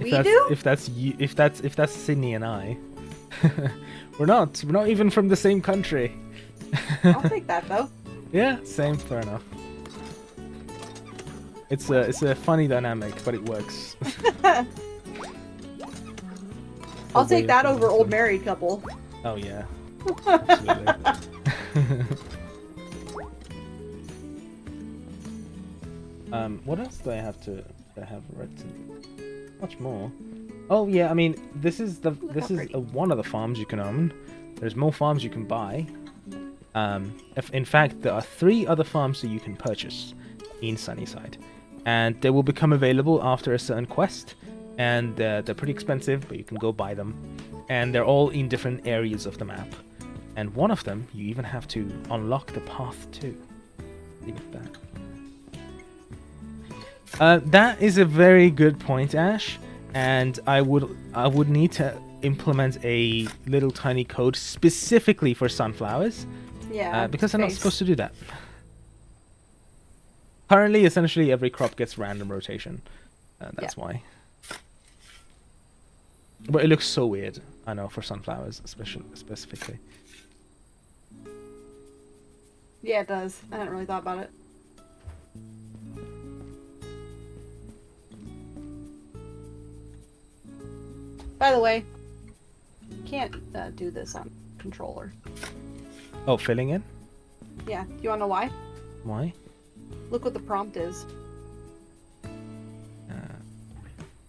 If that's Sydney and I, we're not even from the same country. I'll take that though. Yeah, same. Fair enough. It's a funny dynamic, but it works. I'll take that over old married couple. Oh yeah. Absolutely. What else do I have written? Much more. Oh yeah, I mean this is one of the farms you can own. There's more farms you can buy. In fact, there are 3 other farms that you can purchase in SunnySide, and they will become available after a certain quest. And they're pretty expensive, but you can go buy them. And they're all in different areas of the map. And one of them, you even have to unlock the path to. Look at that. That is a very good point, Ash. And I would need to implement a little tiny code specifically for sunflowers. Yeah. Because I'm not supposed to do that. Currently, essentially, every crop gets random rotation. That's why. But it looks so weird, I know, for sunflowers, specifically. Yeah, it does. I hadn't really thought about it. By the way, you can't do this on controller. Oh, filling in? Yeah. Do you want to know why? Why? Look what the prompt is.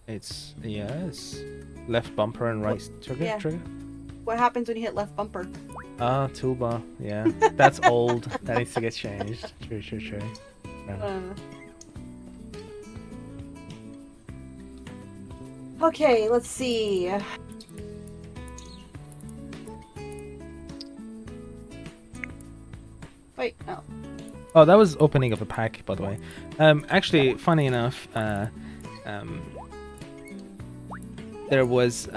It's left bumper and right trigger. What happens when you hit left bumper? Toolbar. Yeah, that's old. That needs to get changed. True. Yeah. Okay, let's see. Wait, no. Oh, that was opening of a pack, by the way. Actually, funny enough, there was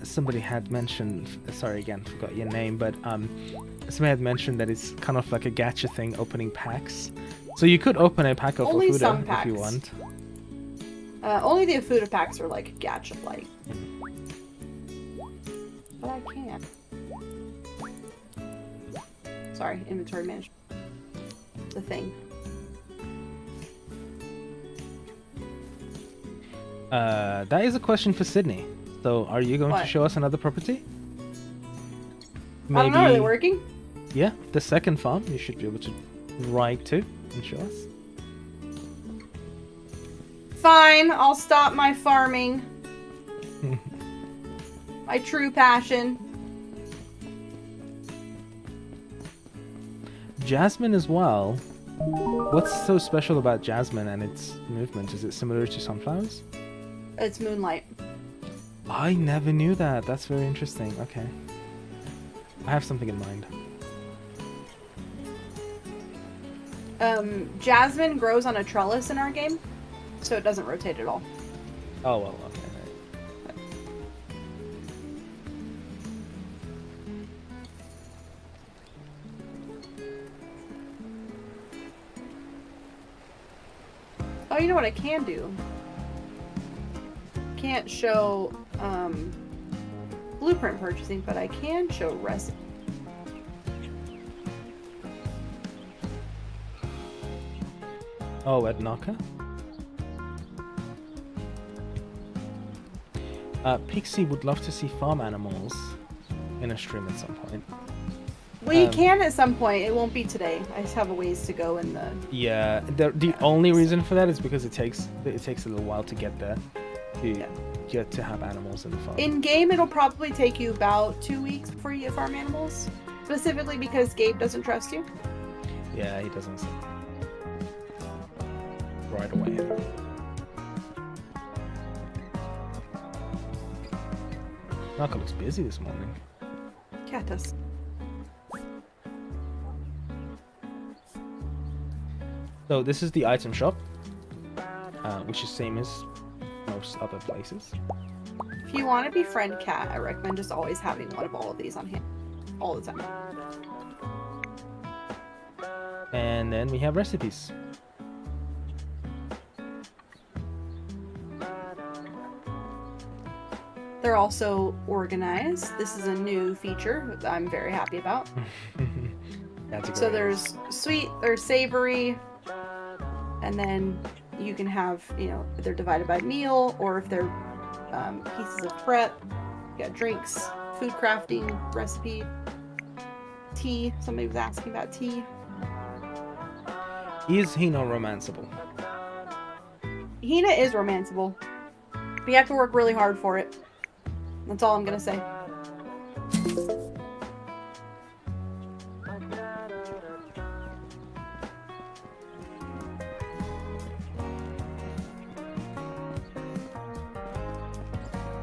somebody had mentioned. Sorry again, forgot your name, but somebody had mentioned that it's kind of like a gacha thing, opening packs. So you could open a pack of Ofuda if you want. Only the Ofuda packs are like gacha-like. But I can't. Sorry, inventory management. The thing. That is a question for Sydney. So, are you going to show us another property? Maybe... I don't know, are they working? Yeah, the second farm. You should be able to ride to and show us. Fine, I'll stop my farming. My true passion. Jasmine as well. What's so special about Jasmine and its movement? Is it similar to sunflowers? It's moonlight. I never knew that. That's very interesting. Okay. I have something in mind. Jasmine grows on a trellis in our game, so it doesn't rotate at all. Oh, well, okay. Right. Oh, you know what I can do? Can't show blueprint purchasing, but I can show recipe. Oh, at Naka? Pixie would love to see farm animals in a stream at some point. Well, you can at some point. It won't be today. I just have a ways to go in the... Yeah, the only reason for that is because it takes a little while to get there. To get to have animals in the farm. In game, it'll probably take you about 2 weeks before you get farm animals. Specifically because Gabe doesn't trust you. Yeah, he doesn't. Right away. Naka looks busy this morning. Yeah, it does. So this is the item shop, which is same as most other places. If you want to befriend Cat, I recommend just always having one of all of these on hand. All the time. And then we have recipes. They're also organized. This is a new feature that I'm very happy about. That's a So great there's sweet, there's savory, and then you can have, you know, they're divided by meal, or if they're pieces of prep. You got drinks, food crafting, recipe, tea. Somebody was asking about tea. Is he not romanceable? Hina is romanceable. But you have to work really hard for it. That's all I'm gonna say.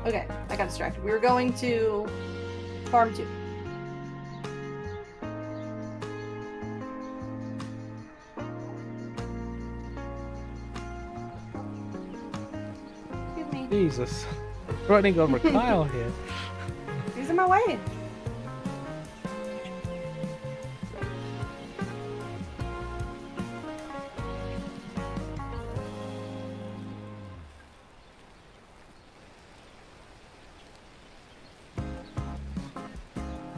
Okay, I got distracted. We were going to Farm 2. Excuse me. Jesus. Running over Kyle here. He's in my way.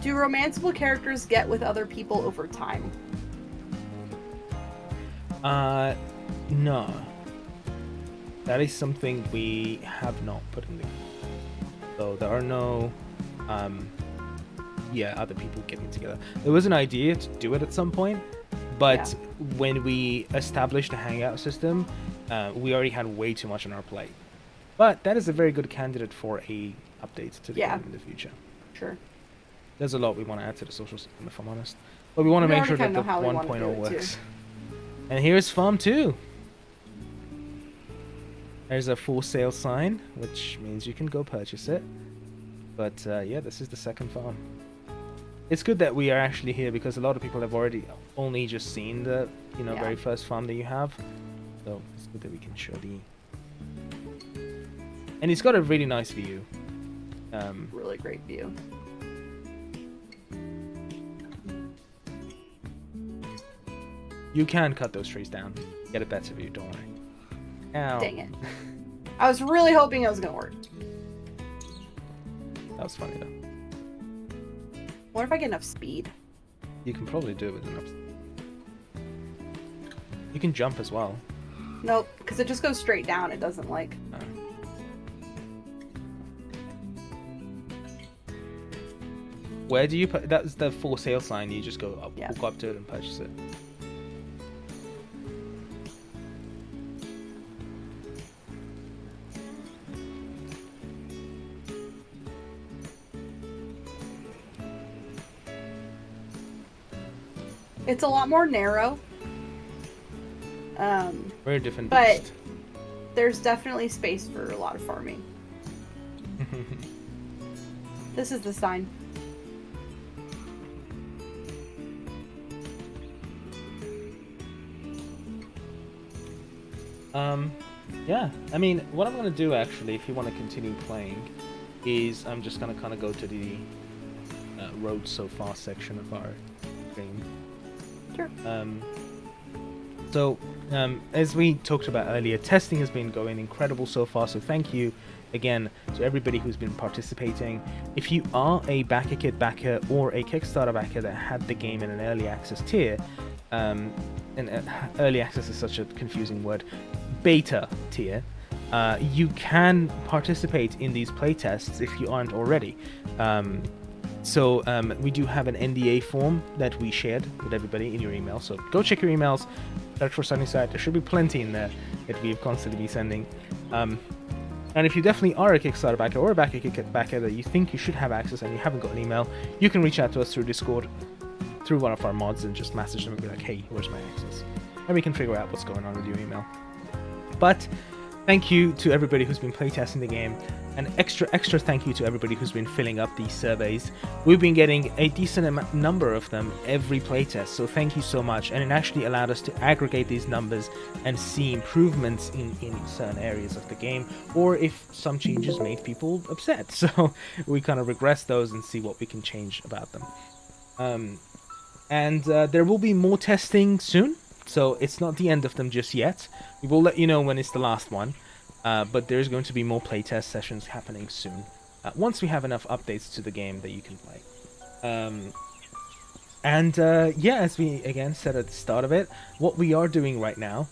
Do romanceable characters get with other people over time? No. That is something we have not put in the game. So there are no, other people getting together. There was an idea to do it at some point, but when we established a hangout system, we already had way too much on our plate. But that is a very good candidate for a update to the game in the future. Sure. There's a lot we want to add to the social system, if I'm honest. But we want to make sure that the 1.0 works. And here's Farm 2. There's a for sale sign, which means you can go purchase it. But this is the second farm. It's good that we are actually here because a lot of people have already only just seen the very first farm that you have. So it's good that we can show the... And it's got a really nice view. Really great view. You can cut those trees down. Get a better view, don't worry. Ow. Dang it. I was really hoping it was gonna work. That was funny though. What if I get enough speed? You can probably do it with enough. You can jump as well. Nope, because it just goes straight down. It doesn't like... No. Where do you put... That's the for sale sign. You just go up, walk up to it and purchase it. It's a lot more narrow. Very different. But there's definitely space for a lot of farming. This is the sign. Yeah. I mean, what I'm going to do actually, if you want to continue playing, is I'm just going to kind of go to the road so far section of our game. Sure. As we talked about earlier, testing has been going incredible so far, so thank you again to everybody who's been participating. If you are a Backer Kit backer or a Kickstarter backer that had the game in an early access tier, and early access is such a confusing word, beta tier, you can participate in these playtests if you aren't already. We do have an NDA form that we shared with everybody in your email, so go check your emails, search for SunnySide. There should be plenty in there that we've constantly be sending. And if you definitely are a Kickstarter backer or a Backer Kit backer that you think you should have access and you haven't got an email, you can reach out to us through Discord, through one of our mods, and just message them and be like, hey, where's my access? And we can figure out what's going on with your email. But thank you to everybody who's been playtesting the game. an extra thank you to everybody who's been filling up these surveys. We've been getting a decent number of them every playtest, so thank you so much. And it actually allowed us to aggregate these numbers and see improvements in certain areas of the game, or if some changes made people upset. So we kind of regress those and see what we can change about them. And there will be more testing soon, so it's not the end of them just yet. We will let you know when it's the last one. But there's going to be more playtest sessions happening soon, once we have enough updates to the game that you can play. Yeah, as we again said at the start of it, what we are doing right now,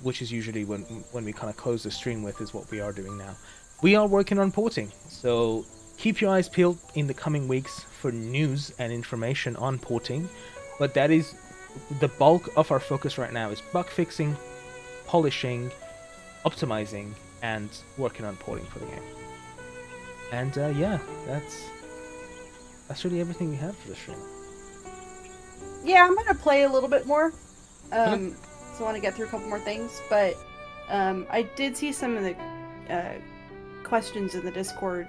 which is usually when we kind of close the stream with, is what we are doing now. We are working on porting, so keep your eyes peeled in the coming weeks for news and information on porting. But that is the bulk of our focus right now, is bug fixing, polishing, optimizing, and working on porting for the game. And yeah, that's really everything we have for the stream. Yeah, I'm gonna play a little bit more. So I want to get through a couple more things, but I did see some of the questions in the Discord.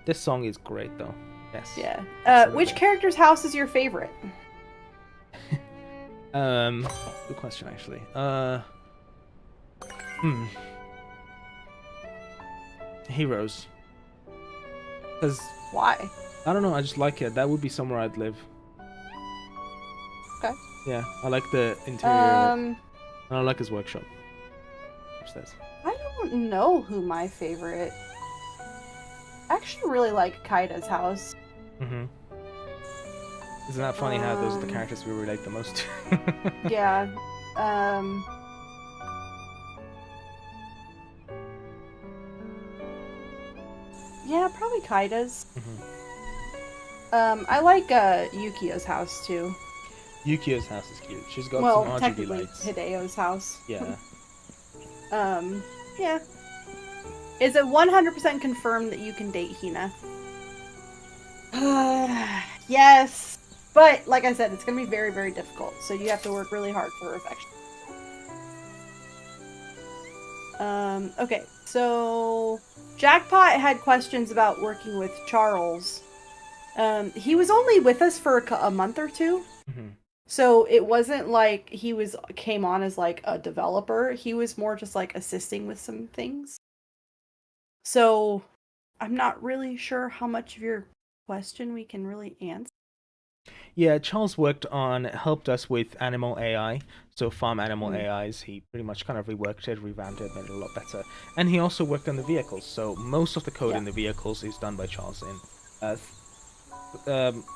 This song is great, though. Yes. Yeah. Which character's house is your favorite? Good question, actually. Heroes. Because... Why? I don't know, I just like it. That would be somewhere I'd live. Okay. Yeah, I like the interior. And I like his workshop upstairs. I don't know who my favorite... I actually really like Kaida's house. Mm-hmm. Isn't that funny how those are the characters we relate the most to? Yeah. Yeah, probably Kaida's. I like Yukio's house too. Yukio's house is cute. She's got some RGB technically lights. Hideo's house. Yeah. Yeah. Is it 100% confirmed that you can date Hina? Yes. But, like I said, it's going to be very, very difficult. So you have to work really hard for affection. Okay. So, Jackpot had questions about working with Charles. He was only with us for a month or two. So it wasn't like he came on as like a developer. He was more just like assisting with some things. So I'm not really sure how much of your question we can really answer. Yeah, Charles helped us with animal AI, so farm animal AIs. He pretty much kind of reworked it, revamped it, made it a lot better. And he also worked on the vehicles, so most of the code in the vehicles is done by Charles.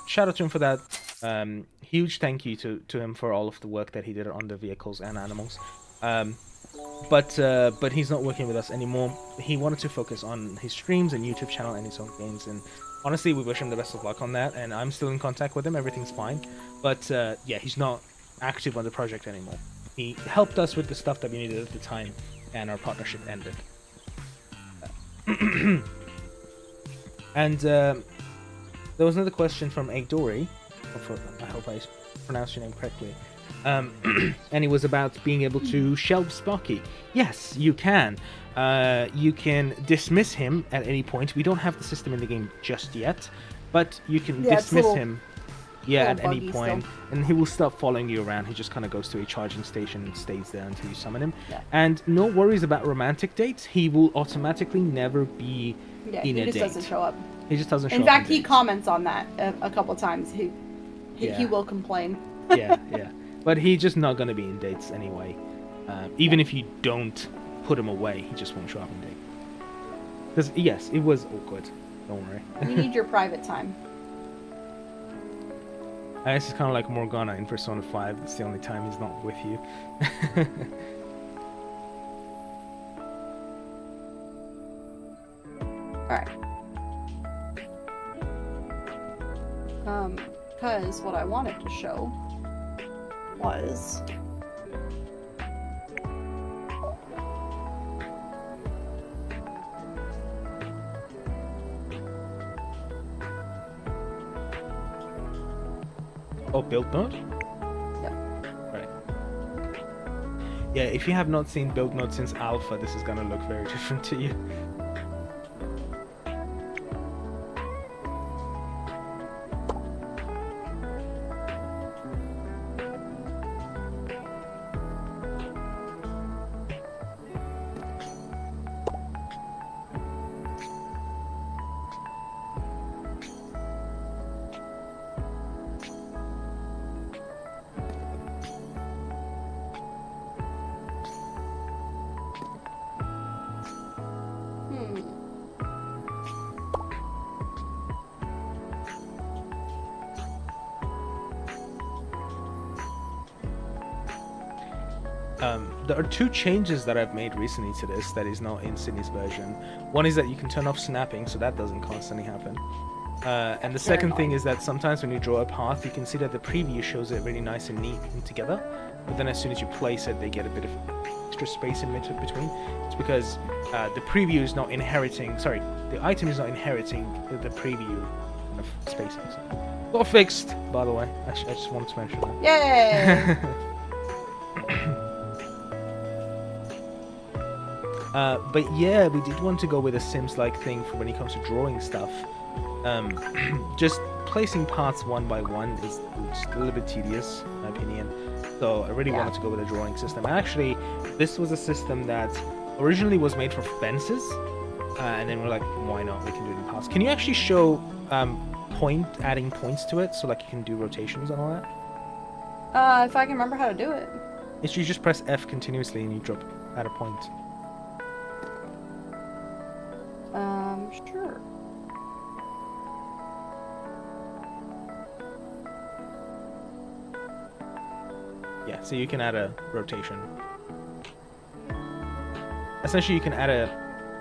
Shout out to him for that. Huge thank you to him for all of the work that he did on the vehicles and animals. But he's not working with us anymore. He wanted to focus on his streams and YouTube channel and his own games, and honestly, we wish him the best of luck on that, and I'm still in contact with him, everything's fine. But yeah, he's not active on the project anymore. He helped us with the stuff that we needed at the time, and our partnership ended. And there was another question from Aidori. I hope I pronounced your name correctly. And it was about being able to shelve Sparky. Yes, you can. You can dismiss him at any point. We don't have the system in the game just yet, but you can dismiss him at any point, and he will stop following you around. He just kind of goes to a charging station and stays there until you summon him. And no worries about romantic dates. He will automatically never be in a date. He just doesn't show up. He just doesn't show up. In fact, he comments on that a couple times. He will complain. yeah. But he's just not going to be in dates anyway. Even if you don't put him away, he just won't show up in date. Because, yes, it was awkward. Don't worry. You need your private time. This is kind of like Morgana in Persona 5. It's the only time he's not with you. Alright. Because what I wanted to show was... Oh, build mode? Yeah. Right. Yeah, if you have not seen build mode since alpha, this is gonna look very different to you. there are 2 changes that I've made recently to this that is not in Sydney's version. One is that you can turn off snapping, so that doesn't constantly happen. And the second thing is that sometimes when you draw a path, you can see that the preview shows it really nice and neat and together. But then as soon as you place it, they get a bit of extra space in between. It's because the preview is not inheriting. Sorry, the item is not inheriting the preview of spacing. So. Got fixed, by the way. I just wanted to mention that. Yay! But yeah, we did want to go with a Sims-like thing for when it comes to drawing stuff. Just placing parts one by one is just a little bit tedious, in my opinion. So I really wanted to go with a drawing system. Actually, this was a system that originally was made for fences, and then we're like, why not? We can do it in parts. Can you actually show adding points to it, so like you can do rotations and all that? If I can remember how to do it. It's you just press F continuously and you add a point. Sure. Yeah, so you can add a rotation. Essentially, you can add a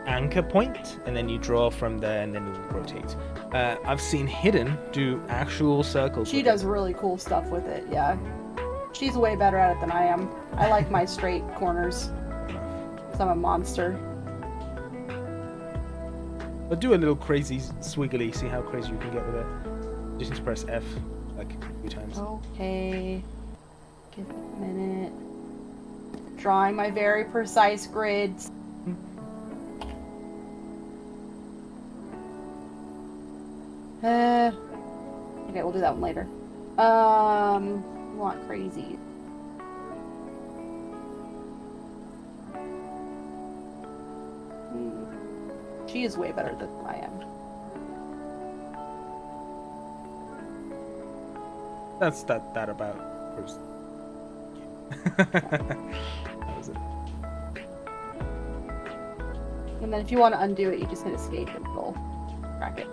anchor point, and then you draw from there, and then it will rotate. I've seen Hidden do actual circles. She does really cool stuff with it, yeah. She's way better at it than I am. I like my straight corners, because I'm a monster. But do a little crazy swiggly, see how crazy you can get with it. Just need to press F like a few times. Okay. Give it a minute. Drawing my very precise grids. Okay, we'll do that one later. Want crazy. She is way better than I am. That's that about first. That was it. And then if you want to undo it, you just hit escape and it'll crack it.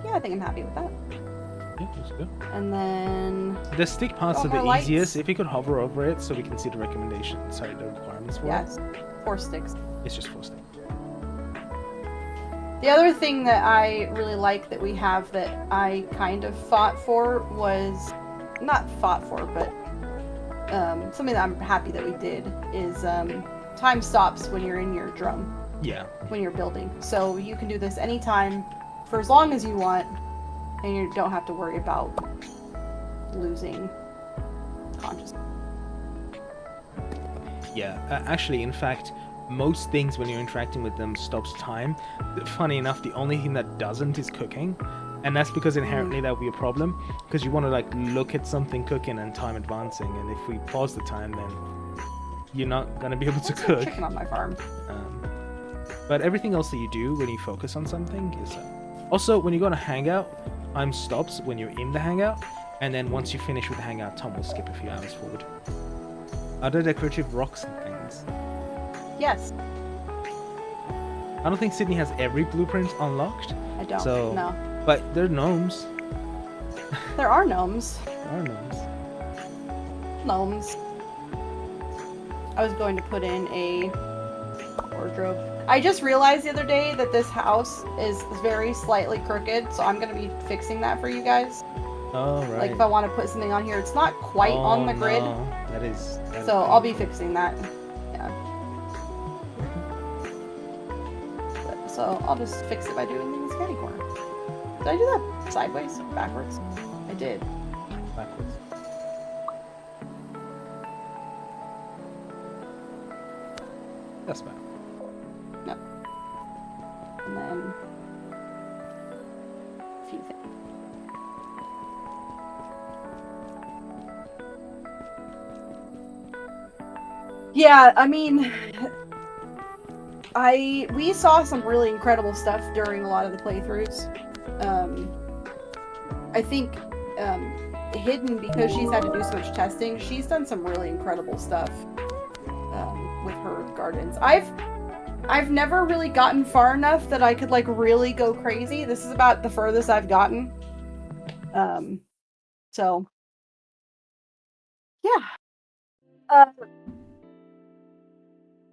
Yeah, I think I'm happy with that. Yeah, that's good. And then The stick parts are the lights. easiest. If you could hover over it so we can see the recommendations, sorry, the requirements for yes, 4 sticks. it. It's just 4 sticks. The other thing that I really like that we have that I kind of fought for was, not fought for, but something that I'm happy that we did is time stops when you're in your drum. Yeah. When you're building. So you can do this anytime for as long as you want, and you don't have to worry about losing consciousness. Yeah, actually, in fact, most things when you're interacting with them stops time. Funny enough, the only thing that doesn't is cooking, and that's because inherently that would be a problem, because you want to like look at something cooking and time advancing, and if we pause the time, then you're not gonna be able to cook. Chicken on my farm. But everything else that you do when you focus on something is also when you go on a hangout, time stops when you're in the hangout, and then once you finish with the hangout, time will skip a few hours forward. Are there decorative rocks and things? Yes. I don't think Sydney has every blueprint unlocked. I don't. So, no. But there are gnomes. There are gnomes. There are gnomes. Gnomes. I was going to put in a wardrobe. I just realized the other day that this house is very slightly crooked, so I'm going to be fixing that for you guys. Oh, right. Like if I want to put something on here, it's not quite on the grid. No. That is So I'll be fixing that. Yeah. So I'll just fix it by doing things catty corner. Did I do that sideways? Backwards? I did. Backwards. That's bad. No. And then a few things. Yeah, I mean, we saw some really incredible stuff during a lot of the playthroughs. I think Hidden, because she's had to do so much testing, she's done some really incredible stuff with her gardens. I've never really gotten far enough that I could like really go crazy. This is about the furthest I've gotten. So yeah.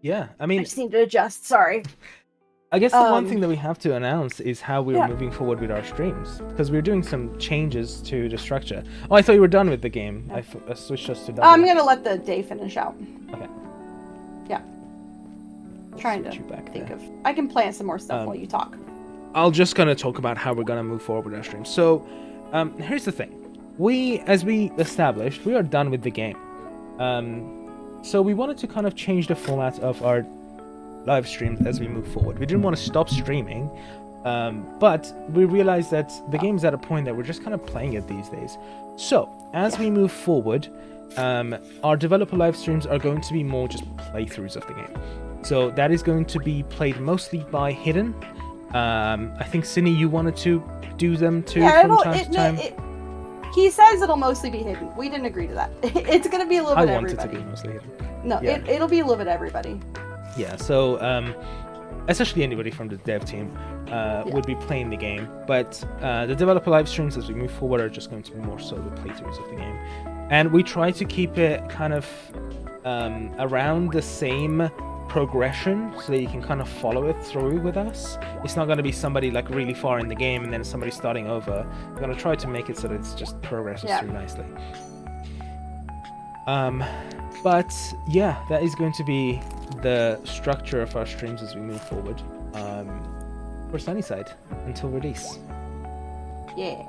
Yeah, I I mean, just need to adjust. Sorry. I guess the one thing that we have to announce is how we're Yeah. moving forward with our streams, because we're doing some changes to the structure. Oh, I thought you were done with the game. Yeah. I switched us to double. I'm gonna let the day finish out. Okay. Yeah. Trying to Switch you back think there. of. I can plan some more stuff while you talk. I'll just gonna talk about how we're gonna move forward with our streams. So, here's the thing. As we established, we are done with the game. So we wanted to kind of change the format of our live streams as we move forward. We didn't want to stop streaming, but we realized that the game's at a point that we're just kind of playing it these days. So, as we move forward, our developer live streams are going to be more just playthroughs of the game. So that is going to be played mostly by Hidden. I think, Cindy, you wanted to do them too from time to time? He says it'll mostly be hidden. We didn't agree to that. It's going to be a little bit I want everybody. it to be mostly Hidden. No, Yeah. it'll be a little bit everybody. Yeah, so essentially anybody from the dev team would be playing the game, but the developer live streams as we move forward are just going to be more so the playthroughs of the game. And we try to keep it kind of around the same progression so that you can kind of follow it through with us. It's not going to be somebody like really far in the game and then somebody starting over. We're going to try to make it so that it's just progresses through nicely. But yeah, that is going to be the structure of our streams as we move forward for SunnySide until release. Yeah.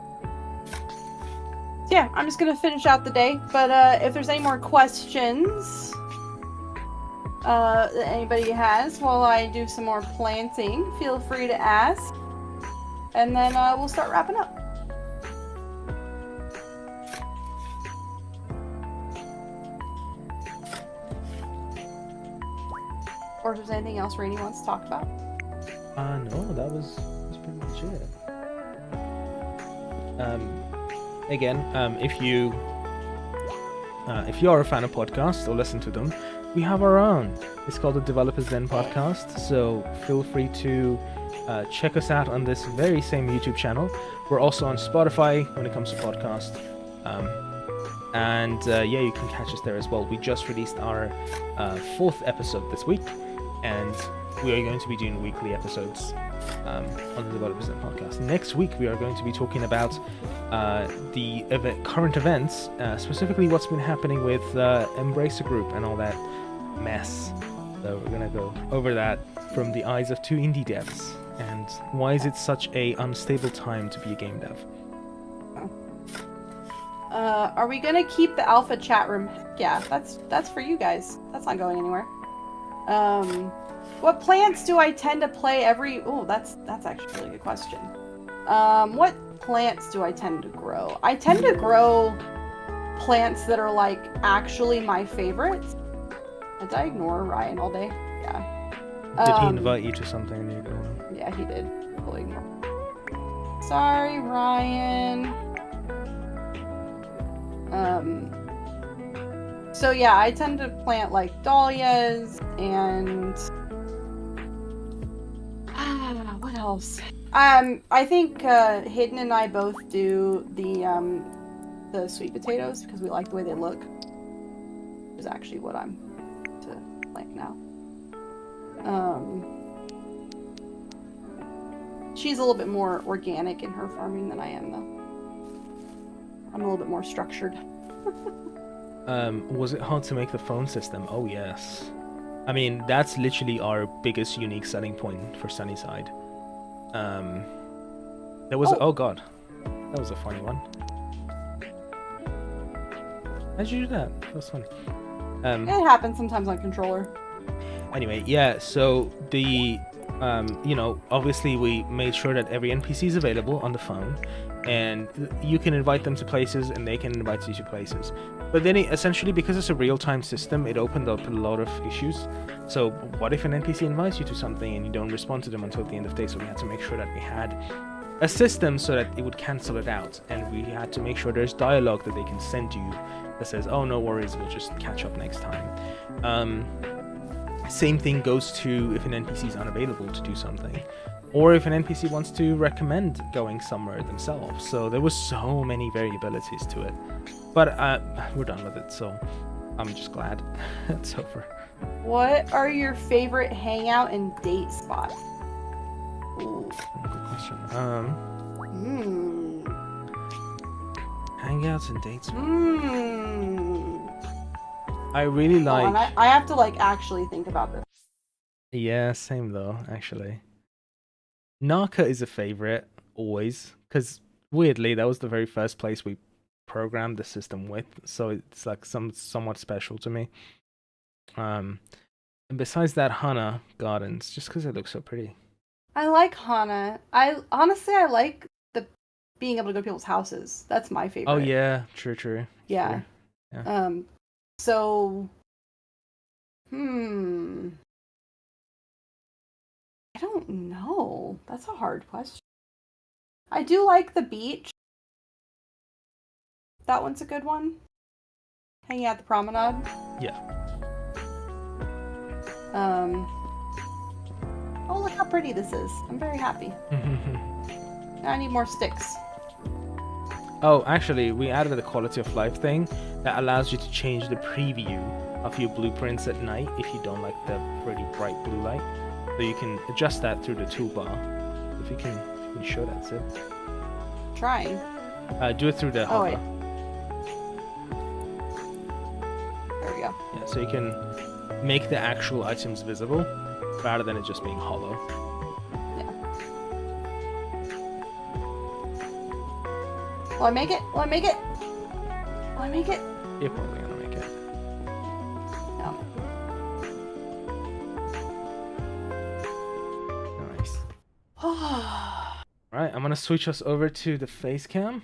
So yeah, I'm just gonna finish out the day. But if there's any more questions that anybody has while I do some more planting, feel free to ask. And then we'll start wrapping up. Or if there's anything else Rainy wants to talk about. No, that was pretty much it. Again, if you are a fan of podcasts or listen to them, we have our own. It's called the Developers Den podcast, so feel free to check us out on this very same YouTube channel. We're also on Spotify when it comes to podcasts. Yeah, you can catch us there as well. We just released our 4th episode this week, and we are going to be doing weekly episodes on the Developers Den podcast. Next week, we are going to be talking about the current events, specifically what's been happening with Embracer Group and all that mess. So we're going to go over that from the eyes of 2 indie devs, and why is it such a unstable time to be a game dev? Are we gonna keep the alpha chat room? Yeah, that's for you guys. That's not going anywhere. What plants do I tend to play every? Oh, that's actually a really good question. What plants do I tend to grow? I tend to grow plants that are like actually my favorites. Did I ignore Ryan all day? Yeah. Did he invite you to something and you ignored him? Yeah, he did. Fully ignore. Sorry, Ryan. So yeah, I tend to plant like dahlias and what else? I think Hidden and I both do the sweet potatoes because we like the way they look. Is actually what I'm to plant now. She's a little bit more organic in her farming than I am, though. I'm a little bit more structured. Was it hard to make the phone system? Oh, yes. I mean, that's literally our biggest unique selling point for SunnySide. There was... Oh, God. That was a funny one. How'd you do that? That was funny. It happens sometimes on controller. Anyway, yeah, so the... obviously we made sure that every NPC is available on the phone, and you can invite them to places and they can invite you to places. But then essentially, because it's a real-time system, it opened up a lot of issues. So what if an NPC invites you to something and you don't respond to them until the end of the day? So we had to make sure that we had a system so that it would cancel it out, and we had to make sure there's dialogue that they can send you that says, oh, no worries, we'll just catch up next time. Same thing goes to if an NPC is unavailable to do something, or if an NPC wants to recommend going somewhere themselves. So there was so many variabilities to it, but we're done with it, so I'm just glad it's over. What are your favorite hangout and date spots? Ooh. Good question. Hangouts and dates. I really like. I have to like actually think about this. Yeah, same though. Actually, Narca is a favorite always, because weirdly that was the very first place we programmed the system with, so it's like somewhat special to me. And besides that, Hana Gardens, just because it looks so pretty. I like Hana. I like the being able to go to people's houses. That's my favorite. Oh yeah, true. Yeah. Yeah. So, I don't know. That's a hard question. I do like the beach. That one's a good one. Hanging out at the promenade. Yeah. Oh, look how pretty this is. I'm very happy. Now I need more sticks. Oh, actually, we added a quality of life thing that allows you to change the preview of your blueprints at night if you don't like the pretty bright blue light. So you can adjust that through the toolbar. If you can show that, Sid. Trying. Do it through the hover. Wait. There we go. Yeah, so you can make the actual items visible rather than it just being hollow. Will I make it? Will I make it? Will I make it? You're probably gonna make it. No. Nice. Alright, I'm gonna switch us over to the face cam.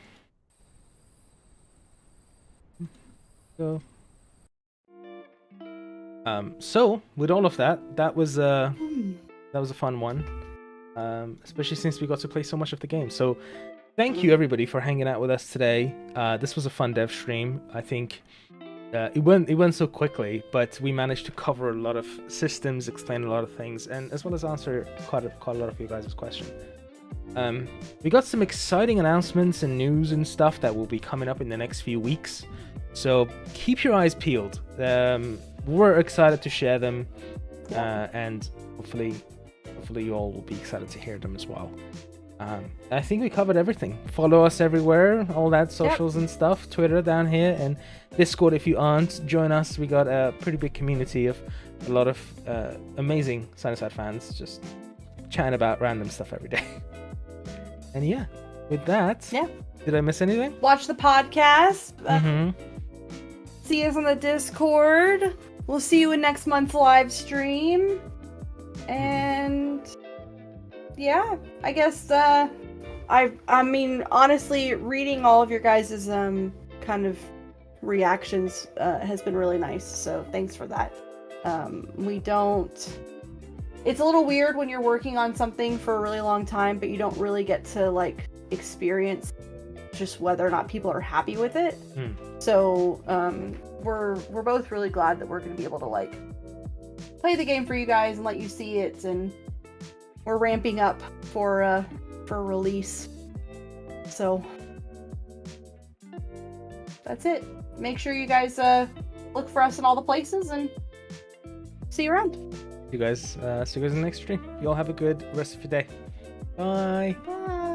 So with all of that was a fun one. Especially since we got to play so much of the game. So thank you everybody for hanging out with us today. This was a fun dev stream. I think it went so quickly, but we managed to cover a lot of systems, explain a lot of things, and as well as answer quite a lot of you guys' questions. We got some exciting announcements and news and stuff that will be coming up in the next few weeks. So keep your eyes peeled. We're excited to share them, and hopefully you all will be excited to hear them as well. I think we covered everything. Follow us everywhere, all that socials and stuff. Twitter down here, and Discord if you aren't. Join us. We got a pretty big community of a lot of amazing SunnySide fans just chatting about random stuff every day. And yeah, with that, did I miss anything? Watch the podcast. See us on the Discord. We'll see you in next month's live stream. And yeah, I guess I mean honestly, reading all of your guys' kind of reactions has been really nice. So thanks for that. It's a little weird when you're working on something for a really long time, but you don't really get to like experience just whether or not people are happy with it. So we're both really glad that we're going to be able to like play the game for you guys and let you see it, and we're ramping up for release. So that's it. Make sure you guys look for us in all the places, and see you around. See you guys in the next stream. You all have a good rest of your day. Bye. Bye.